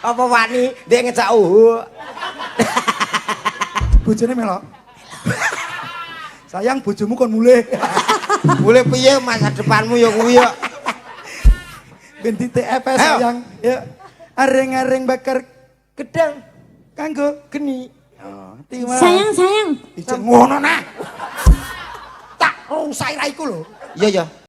[SPEAKER 3] Apa wani dia ngejak uhu.
[SPEAKER 1] Bojone melok. Sayang bojomu kon mulih.
[SPEAKER 3] Boleh piye masa depanmu ya kuwi yo.
[SPEAKER 1] Ben TF sayang. Ya. Areng-areng bakar
[SPEAKER 3] Gedang
[SPEAKER 1] kanggo
[SPEAKER 3] geni.
[SPEAKER 1] Oh, tiwa.
[SPEAKER 2] Sayang.
[SPEAKER 1] Ijek ngono nah. Tak rusai raiku lho.
[SPEAKER 3] Iya.